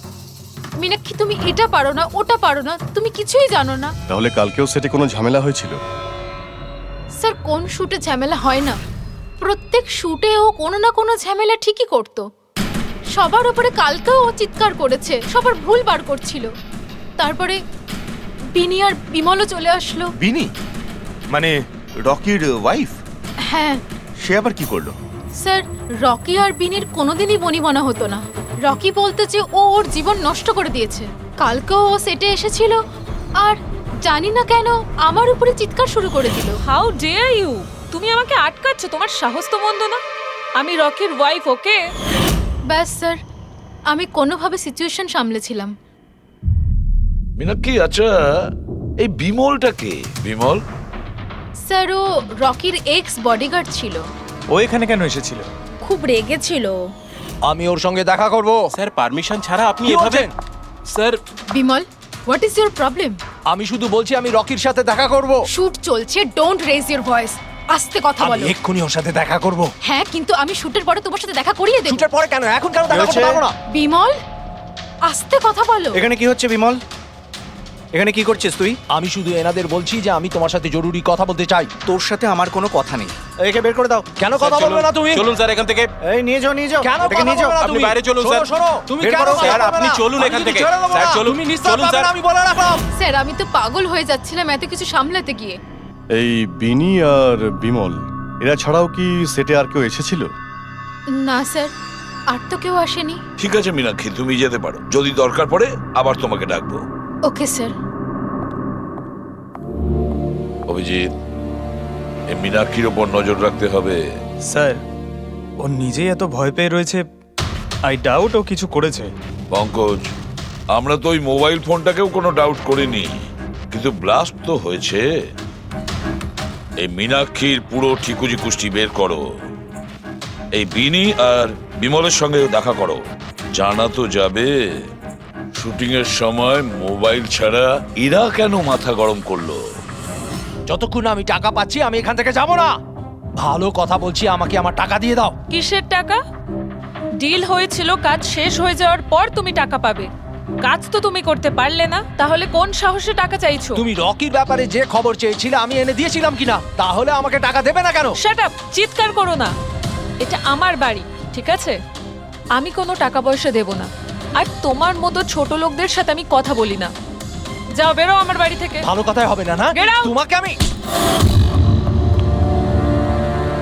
মীনাক্ষী, তুমি এটা পারো না, ওটা পারো না, তুমি কিছুই জানো না। তাহলে কালকেও সেটে কোনো ঝামেলা হয়েছিল? স্যার, কোন শুটে ঝামেলা হয় না? প্রত্যেক শুটে ও কোনো না কোনো ঝামেলা ঠিকই করতো। সবার উপরে কালকেও ও চিৎকার করেছে, সবার ভুল বার করছিল। তারপরে বিনি আর বিমলও চলে আসলো। বিনি মানে রকির ওয়াইফ? হ্যাঁ। সে আবার কি করলো? স্যার, রকি আর বিনির কোনোদিনই বনিবনা হতো না। রকি বলতো যে ও ওর জীবন নষ্ট করে দিয়েছে। কালকেও ও সেটে এসেছিল আর জানি না কেন আমার উপরে চিৎকার শুরু করে দিল। How dare you! তুমি আমাকে আটকাচ্ছ? তোমার সাহস তো মন্দ না। আমি রকির ওয়াইফ, ওকে? ব্যাস স্যার, আমি কোনোভাবে সিচুয়েশন সামলেছিলাম। মীনাক্ষী, আচ্ছা এই বিমলটা কে? বিমল? স্যার, ও রকির এক্স বডিগার্ড ছিল। ও এখানে কেন এসেছিল? খুব রেগেছিল। আমি ওর সঙ্গে দেখা করব। স্যার, পারমিশন ছাড়া আপনি এভাবে? Sir, Bimal, what is your problem? আমি শুধু বলছি আমি রকির সাথে দেখা করব। শুট চলছে, ডোন্ট রেজ ইওর ভয়েস। আস্তে কথা বলো। আমি এক্ষুনি ওর সাথে দেখা করব। হ্যাঁ, কিন্তু আমি শুটের পরে তোমার সাথে দেখা করিয়ে দেব। শুটের পরে কেন? এখন কেন দেখা করতে পারবো না? বিমল, আস্তে কথা বলো। এখানে কি হচ্ছে বিমল? এখানে কি করছিস তুই? আমি শুধু এনাদের বলছি যে আমি তোমার সাথে জরুরি কথা বলতে চাই। তোর সাথে আমার কোনো কথা নেই। একে বের করে দাও। কেন কথা বলবে না তুমি? চলুন স্যার এখান থেকে। এই নিয়ে যাও, নিয়ে যাও। কেন এটাকে কথা নিয়ে যাও। বলবে না আপনি তুমি? বাইরে চলুন স্যার। শোনো, তুমি বের কেন করো, কথা স্যার, বলবে আপনি না? চলুন আমি এখান যদি থেকে। ছেড়ে দেবো স্যার, না। চলুন। তুমি নিস্তার চলুন, পাবে স্যার। না, আমি বলে রাখলাম। স্যার, আমি তো পাগল হয়ে যাচ্ছিলাম এত কিছু সামলাতে গিয়ে। এই বিনি আর বিমল এরা ছাড়াও কি সেটে আর কেউ এসেছিল? না স্যার, আর তো কেউ আসেনি। ঠিক আছে মীনাক্ষী, তুমি যেতে পারো, যদি দরকার পড়ে আবার তোমাকে ডাকবো। Okay sir. অভিজিৎ, এই মীনাক্ষীর ওপর নজর রাখতে হবে। স্যার, ও নিজেই এত ভয় পেয়ে রয়েছে, আই ডাউট ও কিছু করেছে। পঙ্কজ, আমরা তো ওই মোবাইল ফোনটাকেও কোনো ডাউট করিনি, কিন্তু ব্লাস্ট তো হয়েছে। এই মীনাক্ষীর পুরো ঠিকুজি কুষ্টি বের করো, এই বিনি আর বিমলের সঙ্গে দেখা করো। জানা তো যাবে শুটিং এর সময় মোবাইল ছাড়া এরা কেন মাথা গরম করলো। যতক্ষণ না আমি টাকা পাচ্ছি আমি এখান থেকে যাব না। ভালো কথা বলছি, আমাকে আমার টাকা দিয়ে দাও। কিসের টাকা? ডিল হয়েছিল কাজ শেষ হয়ে যাওয়ার পর তুমি টাকা পাবে। কাজ তো তুমি করতে পারলে না, তাহলে কোন সাহসে টাকা চাইছো? তুমি রকির ব্যাপারে যে খবর চেয়েছিলে আমি এনে দিয়েছিলাম কিনা? তাহলে আমাকে টাকা দেবে না কেন? Shut up! চিৎকার করো না। এটা আমার বাড়ি, ঠিক আছে? আমি কোনো টাকা পয়সা দেব না, আর তোমার মতো ছোট লোকদের সাথে আমি কথা বলি না। যাও, বেরো আমার বাড়ি থেকে। ভালো কথাই হবে না, না? Get out! তোমাকে আমি...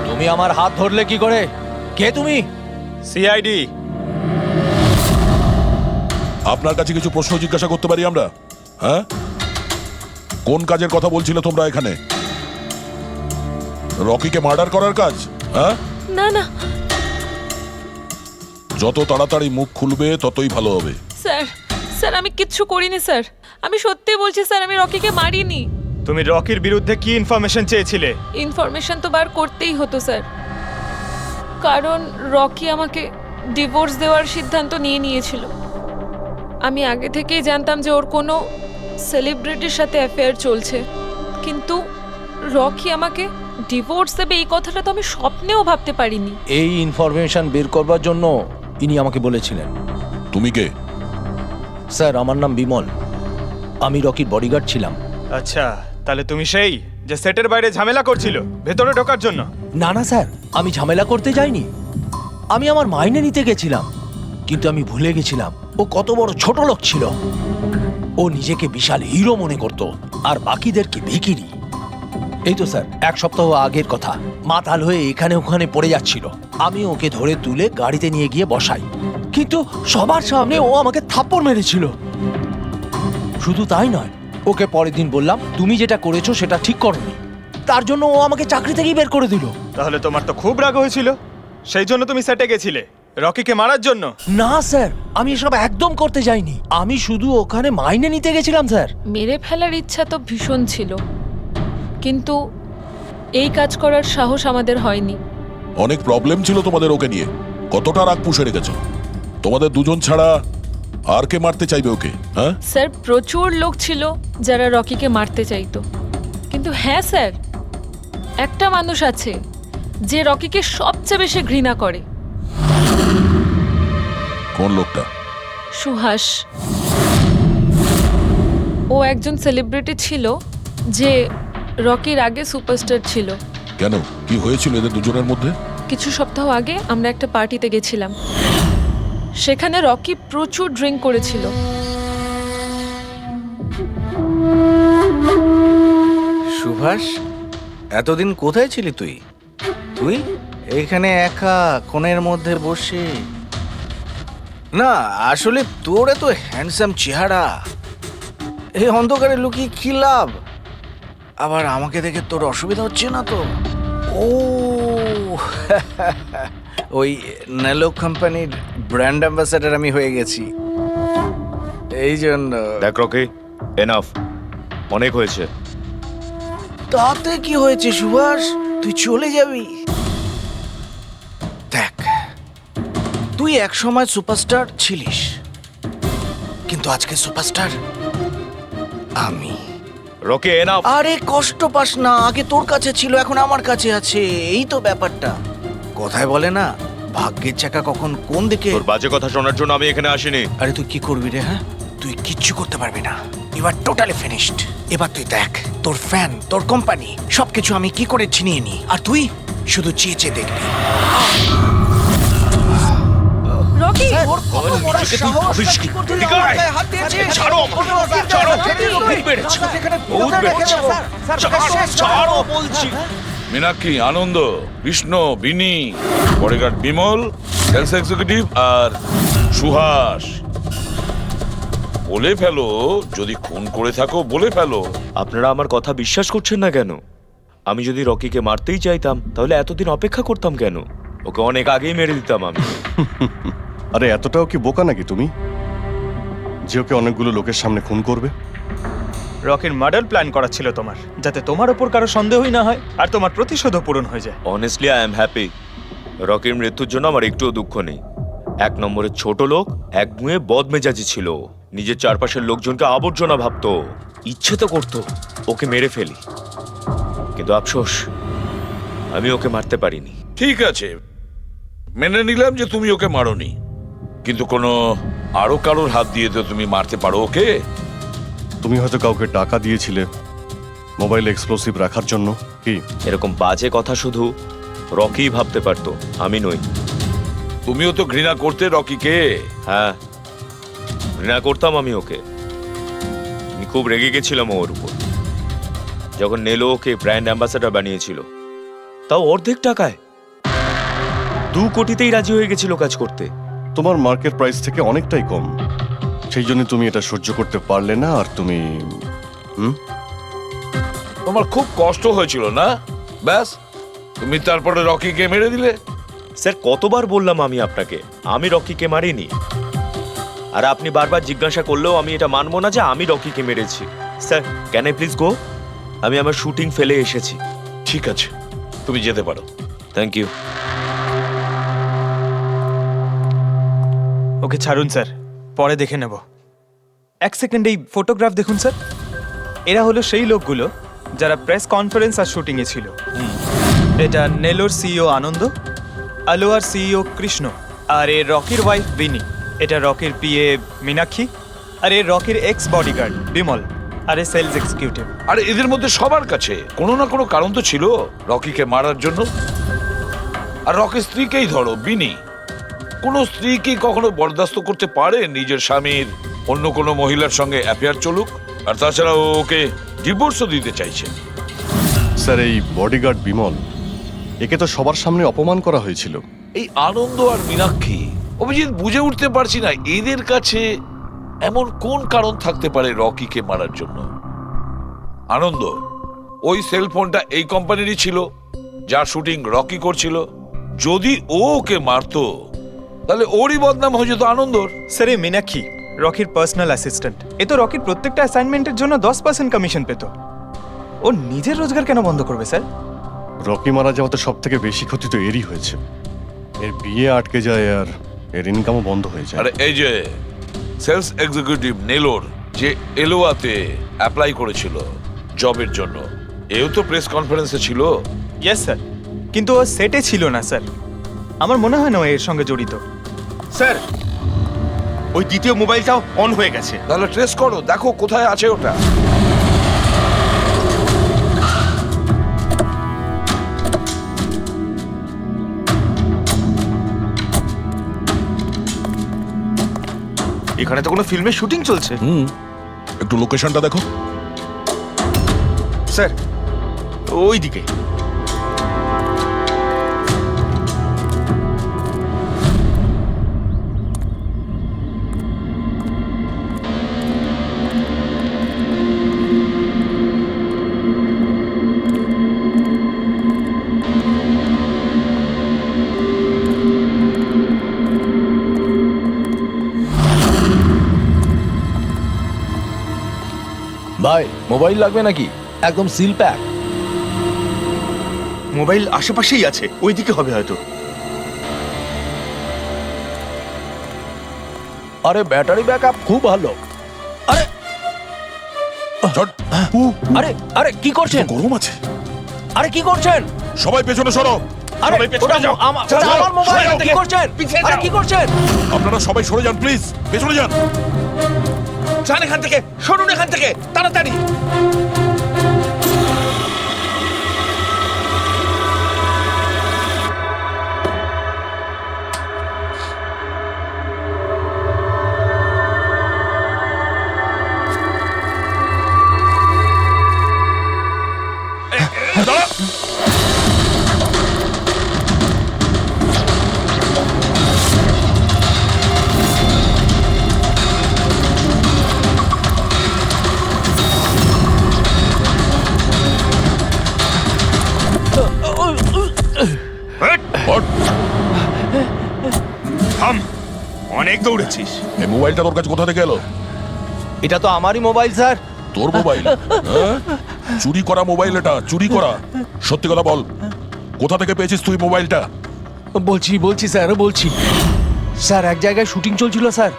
তুমি আমার হাত ধরলে কি করে? কে তুমি? সিআইডি। আপনার কাছে কিছু প্রশ্ন জিজ্ঞাসা করতে পারি আমরা? হ্যাঁ, কোন কাজের কথা বলছিলে তোমরা এখানে? রকিকে মার্ডার করার কাজ? হ্যাঁ, না না যত তাড়াতাড়ি মুখ খুলবে ততই ভালো হবে। স্যার, স্যার আমি কিচ্ছু করিনি স্যার। আমি সত্যি বলছি স্যার, আমি রকিকে মারিনি। তুমি রকির বিরুদ্ধে কি ইনফরমেশন চেয়েছিলে? ইনফরমেশন তো বার করতেই হতো স্যার, কারণ রকি আমাকে ডিভোর্স দেওয়ার সিদ্ধান্ত নিয়েছিল। আমি আগে থেকেই জানতাম যে ওর কোনো সেলিব্রিটির সাথে অ্যাফেয়ার চলছে, কিন্তু রকি আমাকে ডিভোর্স দেবে এই কথাটা তো আমি স্বপ্নেও ভাবতে পারিনি। এই ইনফরমেশন বের করবার জন্য ইনি আমাকে বলেছিলেন। তুমি কে? স্যার, আমার নাম বিমল। আমি রকির বডিগার্ড ছিলাম। আচ্ছা, তাহলে তুমি সেই যে সেটের বাইরে ঝামেলা করছিল ভেতরে ঢোকার জন্য? না না স্যার, আমি ঝামেলা করতে যাইনি। আমি আমার মাইনে নিতে গেছিলাম, কিন্তু আমি ভুলে গেছিলাম ও কত বড় ছোট লোক ছিল। ও নিজেকে বিশাল হিরো মনে করত আর বাকিদেরকে ভিখিরি। এই তো স্যার 1 সপ্তাহ আগের কথা, মাতাল হয়ে এখানে ওখানে পড়ে যাচ্ছিল। আমি ওকে ধরে তুলে গাড়িতে নিয়ে গিয়ে বসাই, কিন্তু সবার সামনে ও আমাকে থাপ্পড় মেরেছিল। শুধু তাই নয়, ওকে পরের দিন বললাম তুমি যেটা করেছো সেটা ঠিক করোনি, তার জন্য ও আমাকে চাকরি থেকেই বের করে দিল। তাহলে তোমার তো খুব রাগ হয়েছিল, সেই জন্য তুমি সেটে গেছিলে রকিকে মারার জন্য? না স্যার, আমি এসব একদম করতে যাইনি। আমি শুধু ওখানে মাইনে নিতে গেছিলাম স্যার। মেরে ফেলার ইচ্ছা তো ভীষণ ছিল, কিন্তু এই কাজ করার সাহস আমাদের হয়নি। অনেক প্রবলেম ছিল তোমাদের ওকে নিয়ে, কতটা রাগ পুষে রেখেছো। তোমাদের দুজন ছাড়া আর কে মারতে চাইবে ওকে? হ্যাঁ স্যার, প্রচুর লোক ছিল যারা রকিকে মারতে চাইতো, কিন্তু হ্যাঁ স্যার, একটা মানুষ আছে যে রকিকে সবচেয়ে বেশি ঘৃণা করে। কোন লোকটা? সুহাস। ও একজন সেলিব্রিটি ছিল যে রকির আগে সুপারস্টার ছিল। কেন, কি হয়েছিল এদের দুজনের মধ্যে? কিছু সপ্তাহ আগে আমরা একটা পার্টিতে গেছিলাম, সেখানে রকি প্রচুর ড্রিঙ্ক করেছিল। সুভাষ, এতদিন কোথায় ছিলি তুই? তুই এখানে একা কোণের মধ্যে বসে? না আসলে তোর এত হ্যান্ডসাম চেহারা, এই অন্ধকারে লুকিয়ে কি লাভ? আবার আমাকে দেখে তোর অসুবিধা হচ্ছে না তো? ও ওই নেলো কোম্পানির ব্র্যান্ড অ্যাম্বাসাডার আমি হয়ে গেছি, এই জন্য। দেখ রকি, এনাফ, অনেক হয়েছে। তাতে কি হয়েছে সুভাষ, তুই চলে যাবি? দেখ, তুই এক সময় সুপারস্টার ছিলিস, কিন্তু আজকে সুপারস্টার আমি। Rocky enough. আরে কষ্ট পাস না, আগে তোর কাছে ছিল এখন আমার কাছে আছে, এই তো ব্যাপারটা। কথায় বলে না, ভাগ্যের চাকা কখন কোন দিকে। তোর বাজে কথা শোনার জন্য আমি এখানে আসিনি। আরে তুই কি করবি রে? হ্যাঁ, তুই কিচ্ছু করতে পারবি না, এবার টোটালি ফিনিশড। এবার তুই দেখ, তোর ফ্যান, তোর কোম্পানি সবকিছু আমি কি করে ছিনিয়ে নি, আর তুই শুধু চেয়ে চেয়ে দেখবি। রকি, ওর কত বড় সাহস! কি করতে গায়ে হাত দিয়েছিস? ছাড়ো, ছাড়ো, বহুত বেড়েছে, বহুত বেড়েছে। ছাড়ো বলছি। মীনাক্ষী, আনন্দ, কৃষ্ণ, বিনি, বডিগার্ড বিমল, সেলস এক্সিকিউটিভ আর সুহাস। বলে ফেলো, যদি খুন করে থাকো বলে ফেলো। আপনারা আমার কথা বিশ্বাস করছেন না কেন? আমি যদি রকিকে মারতেই চাইতাম তাহলে এতদিন অপেক্ষা করতাম কেন? ওকে অনেক আগেই মেরে দিতাম আমি। আরে এতটাও কি বোকা নাকি তুমি যে ওকে অনেকগুলো লোকের সামনে খুন করবে? রকির মার্ডার প্ল্যান করা ছিল তোমার, যাতে তোমার উপর কারো সন্দেহই না হয় আর তোমার প্রতিশোধও পূরণ হয়ে যায়। Honestly I am happy. রকির মৃত্যুর জন্য আমার একটুও দুঃখ নেই। 1 নম্বরে ছোট লোক, একগুঁয়ে বদমেজাজি ছিল, নিজের চারপাশের লোকজনকে আবর্জনা ভাবতো, ইচ্ছে তো করতো ওকে মেরে ফেলি, কিন্তু আফসোস আমি ওকে মারতে পারিনি। ঠিক আছে, মেনে নিলাম যে তুমি ওকে মারোনি, কিন্তু কোনো আরো কারোর হাত দিয়ে তো তুমি মারতে পারো ওকে। তুমি হয়তো কাউকে টাকা দিয়েছিলে মোবাইল এক্সপ্লোসিভ রাখার জন্য। কি এরকম বাজে কথা শুধু রকিই ভাবতে পারতো, আমি নই। তুমিও তো ঘৃণা করতে রকিকে। হ্যাঁ, ঘৃণা করতাম আমি ওকে। আমি খুব রেগে গেছিলাম ওর উপর, যখন নেলো ওকে ব্র্যান্ড অ্যাম্বাসাডার বানিয়েছিল, তাও অর্ধেক টাকায়। 2 কোটিতেই রাজি হয়ে গেছিল কাজ করতে। তোমার মার্কেট প্রাইস থেকে অনেকটাই কম, সেই জন্য তুমি এটা সহ্য করতে পারলে না। আর তুমি তোমার খুব কষ্ট হয়েছিল না? ব্যাস, তুমি তারপরে রকিকে মেরে দিলে। স্যার, কতবার বললাম আমি আপনাকে, আমি রকিকে মারিনি। আর আপনি বারবার জিজ্ঞাসা করলেও আমি এটা মানবো না যে আমি রকিকে মেরেছি। Sir, can I please go? আমি আমার শুটিং ফেলে এসেছি। ঠিক আছে, তুমি যেতে পারো। Thank you. ওকে ছাড়ুন স্যার, পরে দেখে নেব। 1 সেকেন্ড এই ফটোগ্রাফ দেখুন স্যার। এরা হলো সেই লোকগুলো যারা প্রেস কনফারেন্স আর শুটিংয়ে ছিল। এটা নেলোর সিইও আনন্দ, আলোয়ার সিইও কৃষ্ণ, আর এ রকির ওয়াইফ বিনি। এটা রকির পিএ মীনাক্ষী, আরে রকির এক্স বডিগার্ড বিমল, আরে সেলস এক্সিকিউটিভ। আর এদের মধ্যে সবার কাছে কোনো না কোনো কারণ তো ছিল রকিকে মারার জন্য। আর রকির স্ত্রীকেই ধরো, বিনি। কোনো স্ত্রী কি কখনো বরদাস্ত করতে পারে নিজের স্বামীর অন্য কোনো মহিলার সঙ্গে অ্যাফেয়ার চলুক? আর তাছাড়া ও ওকে ডিভোর্সও দিতে চাইছে। স্যার, এই বডিগার্ড বিমল, একে তো সবার সামনে অপমান করা হয়েছিল। এই আনন্দ আর মীনাক্ষী, অভিজিৎ বুঝে উঠতে পারছি না এদের কাছে এমন কোন কারণ থাকতে পারে রকিকে মারার জন্য। আনন্দ, ওই সেলফোনটা এই কোম্পানিরই ছিল যার শুটিং রকি করছিল। যদি ও ওকে মারতো তাহলে ওরই বদনাম হয়ে যেত আনন্দর। স্যার এই মীনাক্ষী রকির পার্সোনাল অ্যাসিস্ট্যান্ট। এ তো রকির প্রত্যেকটা অ্যাসাইনমেন্টের জন্য 10% কমিশন পেত। ও নিজের রোজগার কেন বন্ধ করবে স্যার? রকি মারা যাওয়াতে সব থেকে বেশি ক্ষতি তো এরই হয়েছে। এর বিয়ে আটকে যায় আর এর ইনকামও বন্ধ হয়ে যায়। আরে এই যে সেলস এক্সিকিউটিভ নেলোর যে এলোয়াতে অ্যাপ্লাই করেছিল জবের জন্য, এও তো প্রেস কনফারেন্সে ছিল। ইয়েস স্যার, কিন্তু ও সেটে ছিল না স্যার। আমার মনে হয় না ও এর সঙ্গে জড়িত। স্যার, ওই দ্বিতীয় মোবাইলটাও অন হয়ে গেছে। তাহলে ট্রেস করো, দেখো কোথায় আছে ওটা। এখানে তো কোনো ফিল্মের শুটিং চলছে। একটু লোকেশনটা দেখো স্যার, ওই দিকে। ভাই মোবাইল লাগবে নাকি? একদম সিল প্যাক। মোবাইল আশেপাশেই আছে, ওইদিকে হবে হয়তো। আরে ব্যাটারি ব্যাকআপ খুব ভালো। আরে আরে আরে কি করছেন? গরম আছে। আরে কি করছেন? সবাই পেছনে সরো। আরে ওটা আমার মোবাইল, কি করছেন? আরে কি করছেন? আপনারা সবাই সরে যান প্লিজ, পেছনে যান। যান এখান থেকে, সরুন এখান থেকে তাড়াতাড়ি। থাম, অনেক দৌড়েছিস। এই মোবাইলটা তোর কাছে কোথা থেকে এলো? এটা তো আমারই মোবাইল স্যার। তোর মোবাইল? হ্যাঁ? চুরি করা মোবাইল এটা, চুরি করা। সত্যি কথা বল, কোথা থেকে পেয়েছিস তুই মোবাইলটা? বলছি স্যার, বলছি স্যার, এক জায়গায় শুটিং চলছিল স্যার,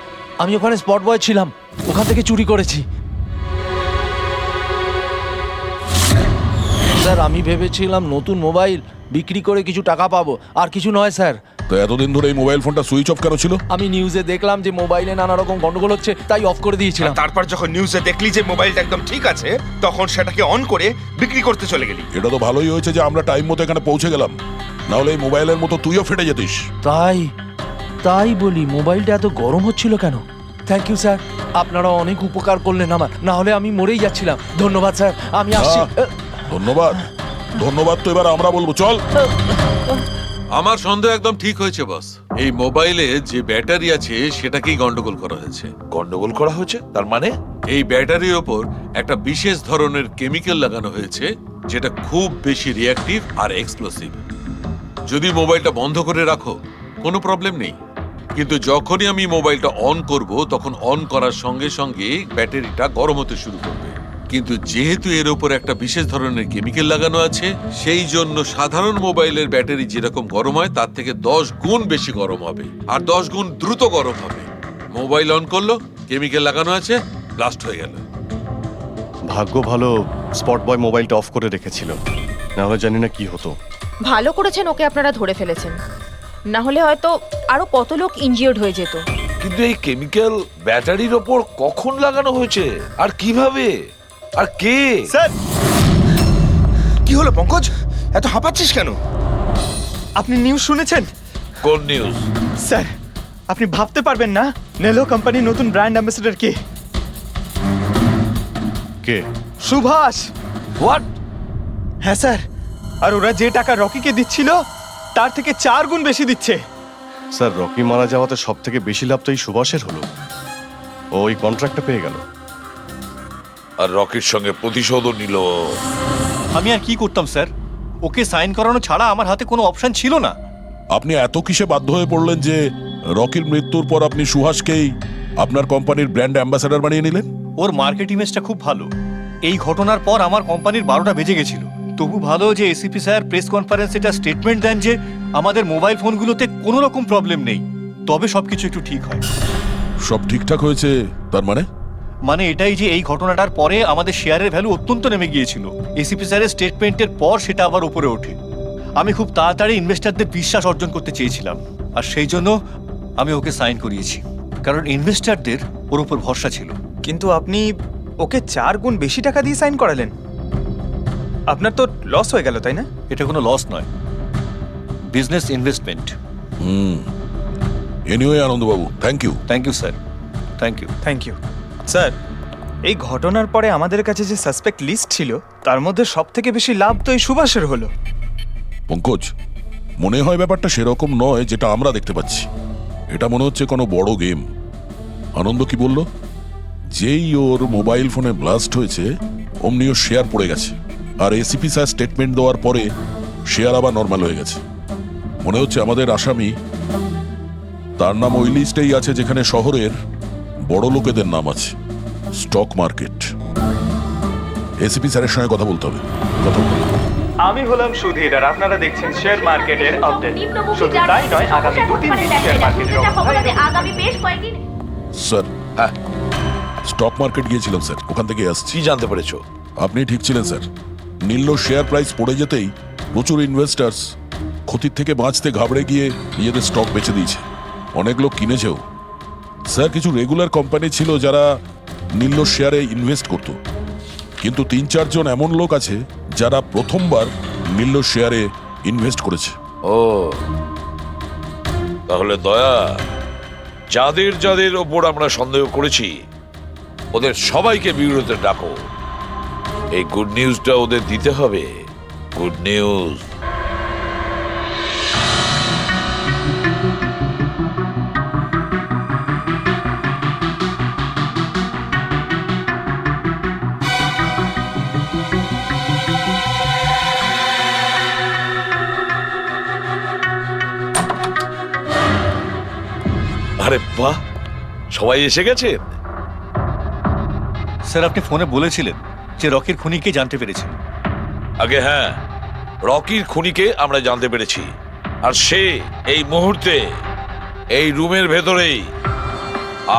আমি ওখানে স্পট বয় ছিলাম, ওখান থেকে চুরি করেছি স্যার। আমি ভেবেছিলাম নতুন মোবাইল বিক্রি করে কিছু টাকা পাবো, আর কিছু নয় স্যার। তো এতদিন ধরে এই মোবাইল ফোনটা সুইচ অফ কেন ছিল? আমি নিউজে দেখলাম যে মোবাইলে নানা রকম গন্ডগোল হচ্ছে, তাই অফ করে দিয়েছিলাম। তারপর যখন নিউজে দেখলি যে মোবাইলটা একদম ঠিক আছে, তখন সেটাকে অন করে বিক্রি করতে চলে গেলি। এটা তো ভালোই হয়েছে যে আমরা টাইম মতো এখানে পৌঁছে গেলাম, না হলে এই মোবাইলের মতো তুইও ফেটে যেতিস। তাই বলি মোবাইলটা এত গরম হচ্ছিল কেন? থ্যাংক ইউ স্যার, আপনারা অনেক উপকার করলেন আমার, না হলে আমি মরেই যাচ্ছিলাম। ধন্যবাদ স্যার, আমি আসছি। ধন্যবাদ ধন্যবাদ তো এবার আমরা বলবো, চল। আমার সন্দেহ একদম ঠিক হয়েছে বস। এই মোবাইলে যে ব্যাটারি আছে সেটাকেই গন্ডগোল করা হয়েছে। গন্ডগোল করা হয়েছে তার মানে? এই ব্যাটারির ওপর একটা বিশেষ ধরনের কেমিক্যাল লাগানো হয়েছে যেটা খুব বেশি রিঅ্যাক্টিভ আর এক্সপ্লোসিভ। যদি মোবাইলটা বন্ধ করে রাখো কোনো প্রবলেম নেই, কিন্তু যখনই আমি মোবাইলটা অন করব তখন অন করার সঙ্গে সঙ্গে ব্যাটারিটা গরম হতে শুরু করবে। কিন্তু যেহেতু এর উপর একটা বিশেষ ধরনের কেমিক্যাল লাগানো আছে, সেই জন্য সাধারণ মোবাইলের ব্যাটারি যেরকম গরম হয় তার থেকে 10 গুণ বেশি গরম হবে, আর 10 গুণ দ্রুত গরম হবে। মোবাইল অন করলো, কেমিক্যাল লাগানো আছে, ব্লাস্ট হয়ে গেল। ভাগ্য ভালো স্পট বয় মোবাইলটা অফ করে রেখেছিল, না হলে জানি না কি হতো। ভালো করেছেন ওকে আপনারা ধরে ফেলেছেন, না হলে হয়তো আরো কত লোক ইনজিওর্ড হয়ে যেত। কিন্তু এই কেমিক্যাল ব্যাটারির ওপর কখন লাগানো হয়েছে আর কিভাবে আর কে? স্যার কি হলো পঙ্কজ, এত হাঁপাচ্ছিস কেন? আপনি নিউজ শুনেছেন? কোন নিউজ? স্যার আপনি ভাবতে পারবেন না নেলো কোম্পানির নতুন ব্র্যান্ড অ্যাম্বাসেডর কে? কে? সুভাষ। হোয়াট? হ্যাঁ স্যার, আর ওরা যে টাকা রকিকে দিচ্ছিল তার থেকে 4 গুণ বেশি দিচ্ছে। স্যার, রকি মারা যাওয়াতে সব থেকে বেশি লাভ তো এই সুভাষের হলো। ও ওই কন্ট্রাক্টটা পেয়ে গেল। আর রকির সঙ্গে প্রতিশোধও নিল। আমি আর কি করতাম স্যার? ওকে সাইন করানো ছাড়া আমার হাতে কোনো অপশন ছিল না। আপনি এত কিসে বাধ্য হয়ে পড়লেন যে রকির মৃত্যুর পর আপনি সুহাসকেই আপনার কোম্পানির ব্র্যান্ড অ্যাম্বাসেডর বানিয়ে নিলেন? ওর মার্কেট ইমেজটা খুব ভালো। এই ঘটনার পর আমার কোম্পানির 12টা বেজে গেছিল। তবু ভালো যে এসিপি স্যার প্রেস কনফারেন্সে একটা স্টেটমেন্ট দেন যে আমাদের মোবাইল ফোনগুলোতে কোনো রকম প্রবলেম নেই, তবে সবকিছু একটু ঠিক হয়। সব ঠিকঠাক হয়েছে তার মানে এটাই যে এই ঘটনাটার পরে আমাদের শেয়ারের ভ্যালু অত্যন্ত নেমে গিয়েছিল। এসিপি স্যারের স্টেটমেন্টের পর সেটা আবার উপরে ওঠে। আমি খুব তাড়াতাড়ি ইনভেস্টরদের বিশ্বাস অর্জন করতে চেয়েছিলাম, আর সেই জন্য আমি ওকে সাইন করিয়েছি, কারণ ইনভেস্টরদের ওর উপর ভরসা ছিল। কিন্তু আপনি ওকে 4 গুণ বেশি টাকা দিয়ে সাইন করালেন। আপনার তো লস হয়ে গেল, তাই না? এটা কোনো লস নয়, business investment. Anyway Anandbabu, thank you. Thank you sir, thank you. Thank you sir. এই ঘটনার পরে আমাদের কাছে যে সাসপেক্ট লিস্ট ছিল তার মধ্যে সব থেকে বেশি লাভ তো এই সুভাষের হলো। পঙ্কজ, মনে হয় ব্যাপারটা সেরকম নয় যেটা আমরা দেখতে পাচ্ছি। এটা মনে হচ্ছে কোনো বড় গেম। আনন্দ কি বলল? যেই ওর মোবাইল ফোনে ব্লাস্ট হয়েছে অমনি ওর শেয়ার পড়ে গেছে, আর এসিপি স্যার স্টেটমেন্ট দেওয়ার পরে শেয়ার আবার নর্মাল হয়ে গেছে। মনে হচ্ছে আমাদের আসামি, তার নাম ওই লিস্টেই আছে যেখানে শহরের বড় লোকেদের নাম আছে, স্টক মার্কেট। এসিপি স্যারের সঙ্গে কথা বলতে হবে। কথা বলতে হবে। আমি হলাম সুধীর, আর আপনারা দেখছেন শেয়ার মার্কেটের আপডেট। শুধু তাই নয়, আগামী 2-3 দিন শেয়ার মার্কেটের অবস্থা আগামী বেশ কয়েকদিন। স্যার, হ্যাঁ, স্টক মার্কেট গিয়েছিলাম স্যার, ওখান থেকে আসছি। কি জানতে পেরেছো? আপনি ঠিক ছিলেন স্যার। নীল শেয়ার প্রাইস পড়ে যেতেই প্রচুর ইনভেস্টার্স ক্ষতির থেকে বাঁচতে ঘাবড়ে গিয়ে নিজেদের স্টক বেচে দিয়েছে। অনেক লোক কিনেছেও স্যার। কিছু রেগুলার কোম্পানি ছিল যারা নীল শেয়ারে ইনভেস্ট করত, কিন্তু 3-4 জন এমন লোক আছে যারা প্রথমবার নীল শেয়ারে ইনভেস্ট করেছে। ও, তাহলে দয়া, যাদের যাদের ওপর আমরা সন্দেহ করেছি ওদের সবাইকে বিরুদ্ধে ডাকো। এই গুড নিউজটা ওদের দিতে হবে। Good news. আরে বাহ, সবাই এসে গেছেন। স্যার, আপনি ফোনে বলেছিলেন যে রকির খুনিকে জানতে পেরেছেন। আগে হ্যাঁ, রকির খুনিকে আমরা জানতে পেরেছি, আর সে এই মুহূর্তে এই রুমের ভেতরেই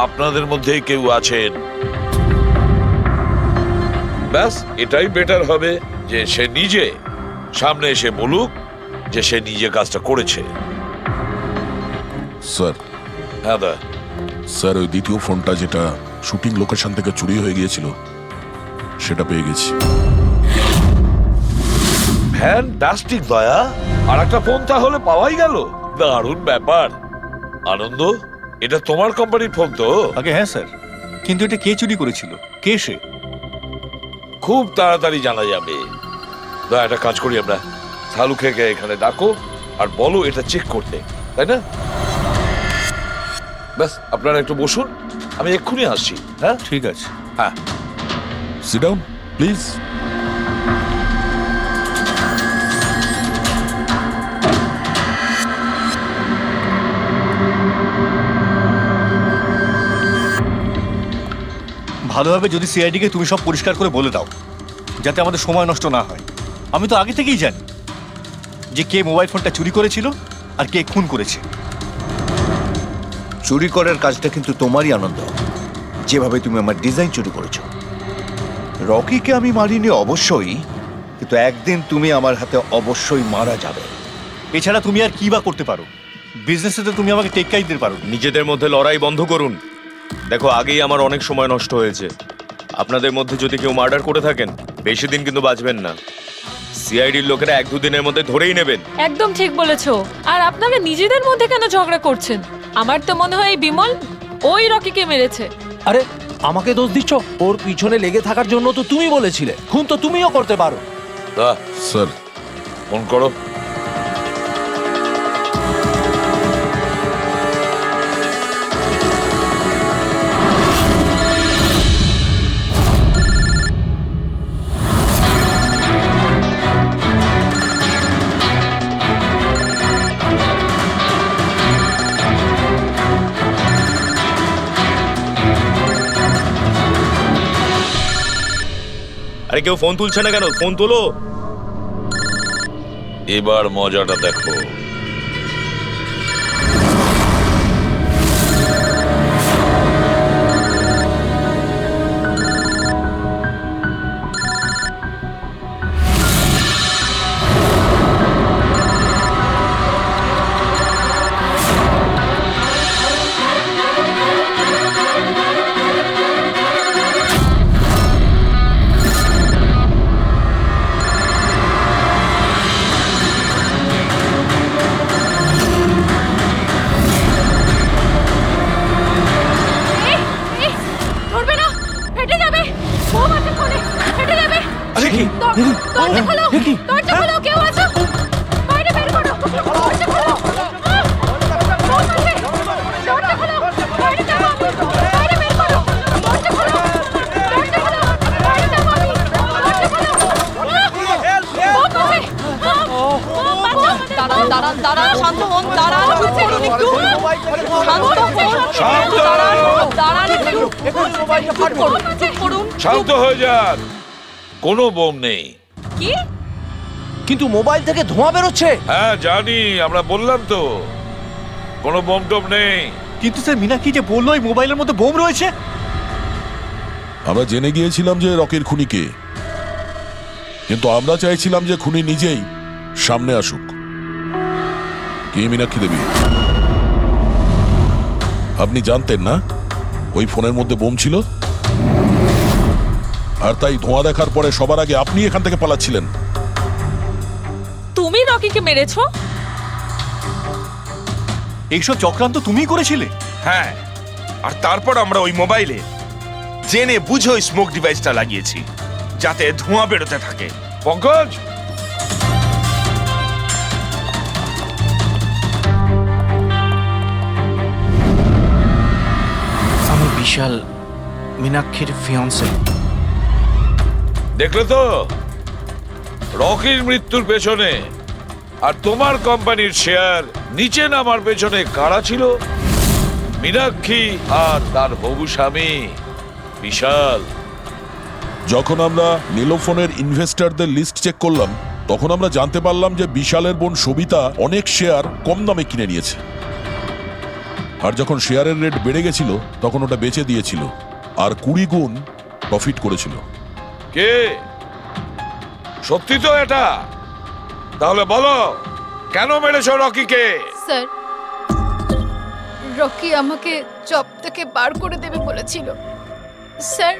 আপনাদের মধ্যে কেউ আছেন। ব্যাস, এটাই বেটার হবে যে সে নিজে সামনে এসে বলুক যে সে নিজে কাজটা করেছে। স্যার, হ্যাঁ দা। স্যার, ওই দ্বিতীয় ফোনটা যেটা শুটিং লোকেশন থেকে চুরি হয়ে গিয়েছিল সেটা পেয়ে গেছি। ফ্যান্টাস্টিক দয়া, আর একটা ফোন তাহলে পাওয়াই গেল। দারুণ ব্যাপার। আনন্দ, এটা তোমার কোম্পানির ফোন তো? আগে হ্যাঁ স্যার, কিন্তু এটা কে চুরি করেছিল? কে সে? খুব তাড়াতাড়ি জানা যাবে। দয়া, একটা কাজ করি আমরা, শালুকে এখানে ডাকো আর বলো এটা চেক করতে, তাই না? ব্যাস, আপনারা একটু বসুন, আমি এক্ষুনি আসছি। হ্যাঁ, ঠিক আছে। হ্যাঁ, সিট ডাউন প্লিজ। ভালোভাবে যদি সিআইডিকে তুমি সব পরিষ্কার করে বলে দাও, যাতে আমাদের সময় নষ্ট না হয়। আমি তো আগে থেকেই জানি যে কে মোবাইল ফোনটা চুরি করেছিল আর কে খুন করেছে। চুরি করার কাজটা কিন্তু তোমারই, আনন্দ। যেভাবে তুমি আমার ডিজাইন চুরি করেছো। রকিকে আমি মারিনি অবশ্যই, কিন্তু একদিন তুমি আমার হাতে অবশ্যই মারা যাবে। এছাড়া তুমি আর কি বা করতে পারো? বিজনেসে তো তুমি আমাকে টেক্কাই দিতে পারো। নিজেদের মধ্যে লড়াই বন্ধ করুন। দেখো, আগেই আমার অনেক সময় নষ্ট হয়েছে। আপনাদের মধ্যে যদি কেউ মার্ডার করে থাকেন, বেশি দিন কিন্তু বাঁচবেন না। সিআইডির লোকেরা 1-2 দিনের মধ্যে ধরেই নেবেন। একদম ঠিক বলেছো। আর আপনারা নিজেদের মধ্যে কেন ঝগড়া করছেন? আমার তো মনে হয় এই বিমল ওই রকিকে মেরেছে। আরে আমাকে দোষ দিচ্ছ? ওর পিছনে লেগে থাকার জন্য তো তুমি বলেছিলে। খুন তো তুমিও করতে পারো। স্যার, ফোন করো। আরে কেউ ফোন তুলছে না কেন? ফোন তোলো। এবার মজাটা দেখো। ধরবে না, ফেটে যাবে। বোম আছে ফোনে, ফেটে যাবে। দরজা খোলো, দরজা খোলো, কেউ আছো? বাইরে বের করো, দরজা খোলো। বোম আছে, দরজা খোলো, বাইরে যাবো আমি। বাইরে বের করো, দরজা খোলো, দরজা খোলো, বাইরে যাবো আমি। দরজা খোলো। বোম আছে। দাঁড়ান, দাঁড়ান, দাঁড়ান, শান্ত হন, দাঁড়ান, চুপ করুন একটু। শান্ত হন, দাঁড়ান, দাঁড়ান একটু। চুপ করুন। শান্ত হয়ে যান। কোনো বোম নেই। কি? কিন্তু মোবাইল থেকে ধোঁয়া বেরোচ্ছে। হ্যাঁ জানি, আমরা বললাম তো কোনো বোম টোম নেই। কিন্তু স্যার, মীনাক্ষী যে বললো এই মোবাইলের মধ্যে বোম রয়েছে। আমরা জেনে গিয়েছিলাম যে রকির খুনি কে, কিন্তু আমরা চাইছিলাম যে খুনি নিজেই সামনে আসুক। কে মীনাক্ষী দেবী? আপনি জানতেন না ওই ফোনের মধ্যে বোম ছিল? আর তাই ধোঁয়া দেখার পরে সবার আগে আপনি এখান থেকে পালাচ্ছিলেন। তুমি রকিকে মেরেছো? এইসব চক্রান্ত তুমিই করেছিলে? হ্যাঁ, আর তারপর আমরা ওই মোবাইলে জেনে বুঝে ওই স্মোক ডিভাইসটা লাগিয়েছি, যাতে ধোঁয়া বেরোতে থাকে। পঙ্কজ, আমি বিশাল, মীনাক্ষীর ফিয়ান্সে। দেখলে তো রকির মৃত্যুর পেছনে আর তোমার কোম্পানির শেয়ার নিচে নামার পেছনে কারা ছিল? মীনাক্ষী আর তার হবু স্বামী বিশাল। যখন আমরা নীলোফোনের ইনভেস্টরদের লিস্ট চেক করলাম, তখন আমরা জানতে পারলাম যে বিশালের বোন সবিতা অনেক শেয়ার কম দামে কিনে নিয়েছে। আর যখন শেয়ারের রেট বেড়ে গেছিল, তখন ওটা বেচে দিয়েছিল আর 20 গুণ প্রফিট করেছিল। কে? সত্যি তো এটা? তাহলে বলো, কেন মেরেছো রকিকে? স্যার, রকি আমাকে জব থেকে বার করে দেবে বলেছিল। স্যার,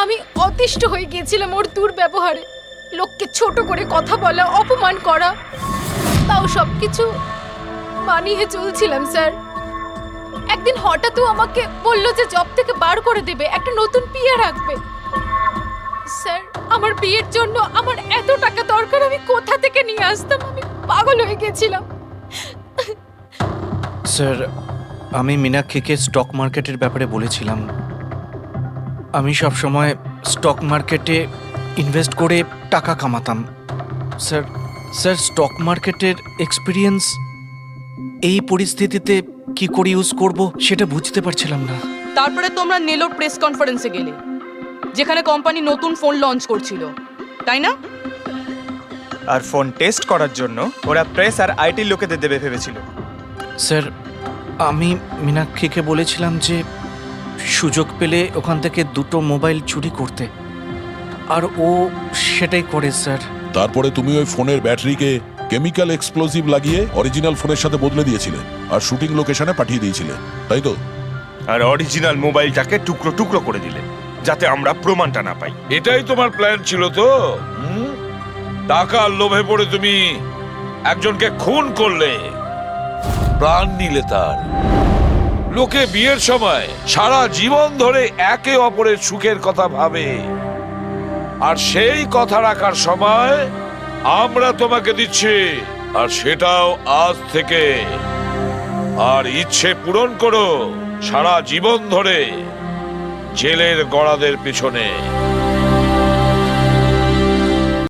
আমি অতিষ্ঠ হয়ে গিয়েছিলাম ওর দুর্ব্যবহারে। লোককে ছোট করে কথা বলা, অপমান করা, তাও সবকিছু মানিয়ে চলছিলাম স্যার। একদিন হঠাৎ আমাকে বললো যে জব থেকে বার করে দেবে, একটা নতুন বিয়ে রাখবে। স্যার, আমার বিয়ের জন্য আমার এত টাকা দরকার, আমি কোথা থেকে নিয়ে আসতাম? আমি পাগল হয়ে গেছিলাম। স্যার, আমি মীনাক্ষীকে স্টক মার্কেটের ব্যাপারে বলেছিলাম। আমি সব সময় স্টক মার্কেটে ইনভেস্ট করে টাকা কামাতাম। স্যার, স্টক মার্কেটের এক্সপিরিয়েন্স এই পরিস্থিতিতে কি করে ইউজ করব সেটা বুঝতে পারছিলাম না। তারপরে তোমরা নেলোর প্রেস কনফারেন্সে গেলে, যেখানে কোম্পানি নতুন ফোন লঞ্চ করছিল, তাই না? আর ফোন টেস্ট করার জন্য ওরা প্রেস আর আইটি লোকেদের দেবে ভেবেছিল। স্যার, আমি মীনাক্ষীকে বলেছিলাম যে সুযোগ পেলে ওখান থেকে 2টো মোবাইল চুরি করতে, আর ও সেটাই করে স্যার। তারপরে তুমি ওই ফোনের ব্যাটারিকে কেমিক্যাল এক্সপ্লোসিভ লাগিয়ে অরিজিনাল ফোনের সাথে বদলে দিয়েছিলে আর শুটিং লোকেশনে পাঠিয়ে দিয়েছিলে, তাই তো? আর অরিজিনাল মোবাইলটাকে টুকরো টুকরো করে দিলে যাতে আমরা প্রমাণটা না পাই। এটাই তোমার প্ল্যান ছিল তো? টাকার লোভে পড়ে তুমি একজনকে খুন করলে, প্রাণ নিলে তার। লোকে বিয়ের সময় সারা জীবন ধরে একে অপরের সুখের কথা ভাবে, আর সেই কথা রাখার সময় আমরা তোমাকে দিচ্ছি, আর সেটাও আজ থেকে। আর ইচ্ছে পূরণ করো সারা জীবন ধরে জেলের গড়াদের পিছনে।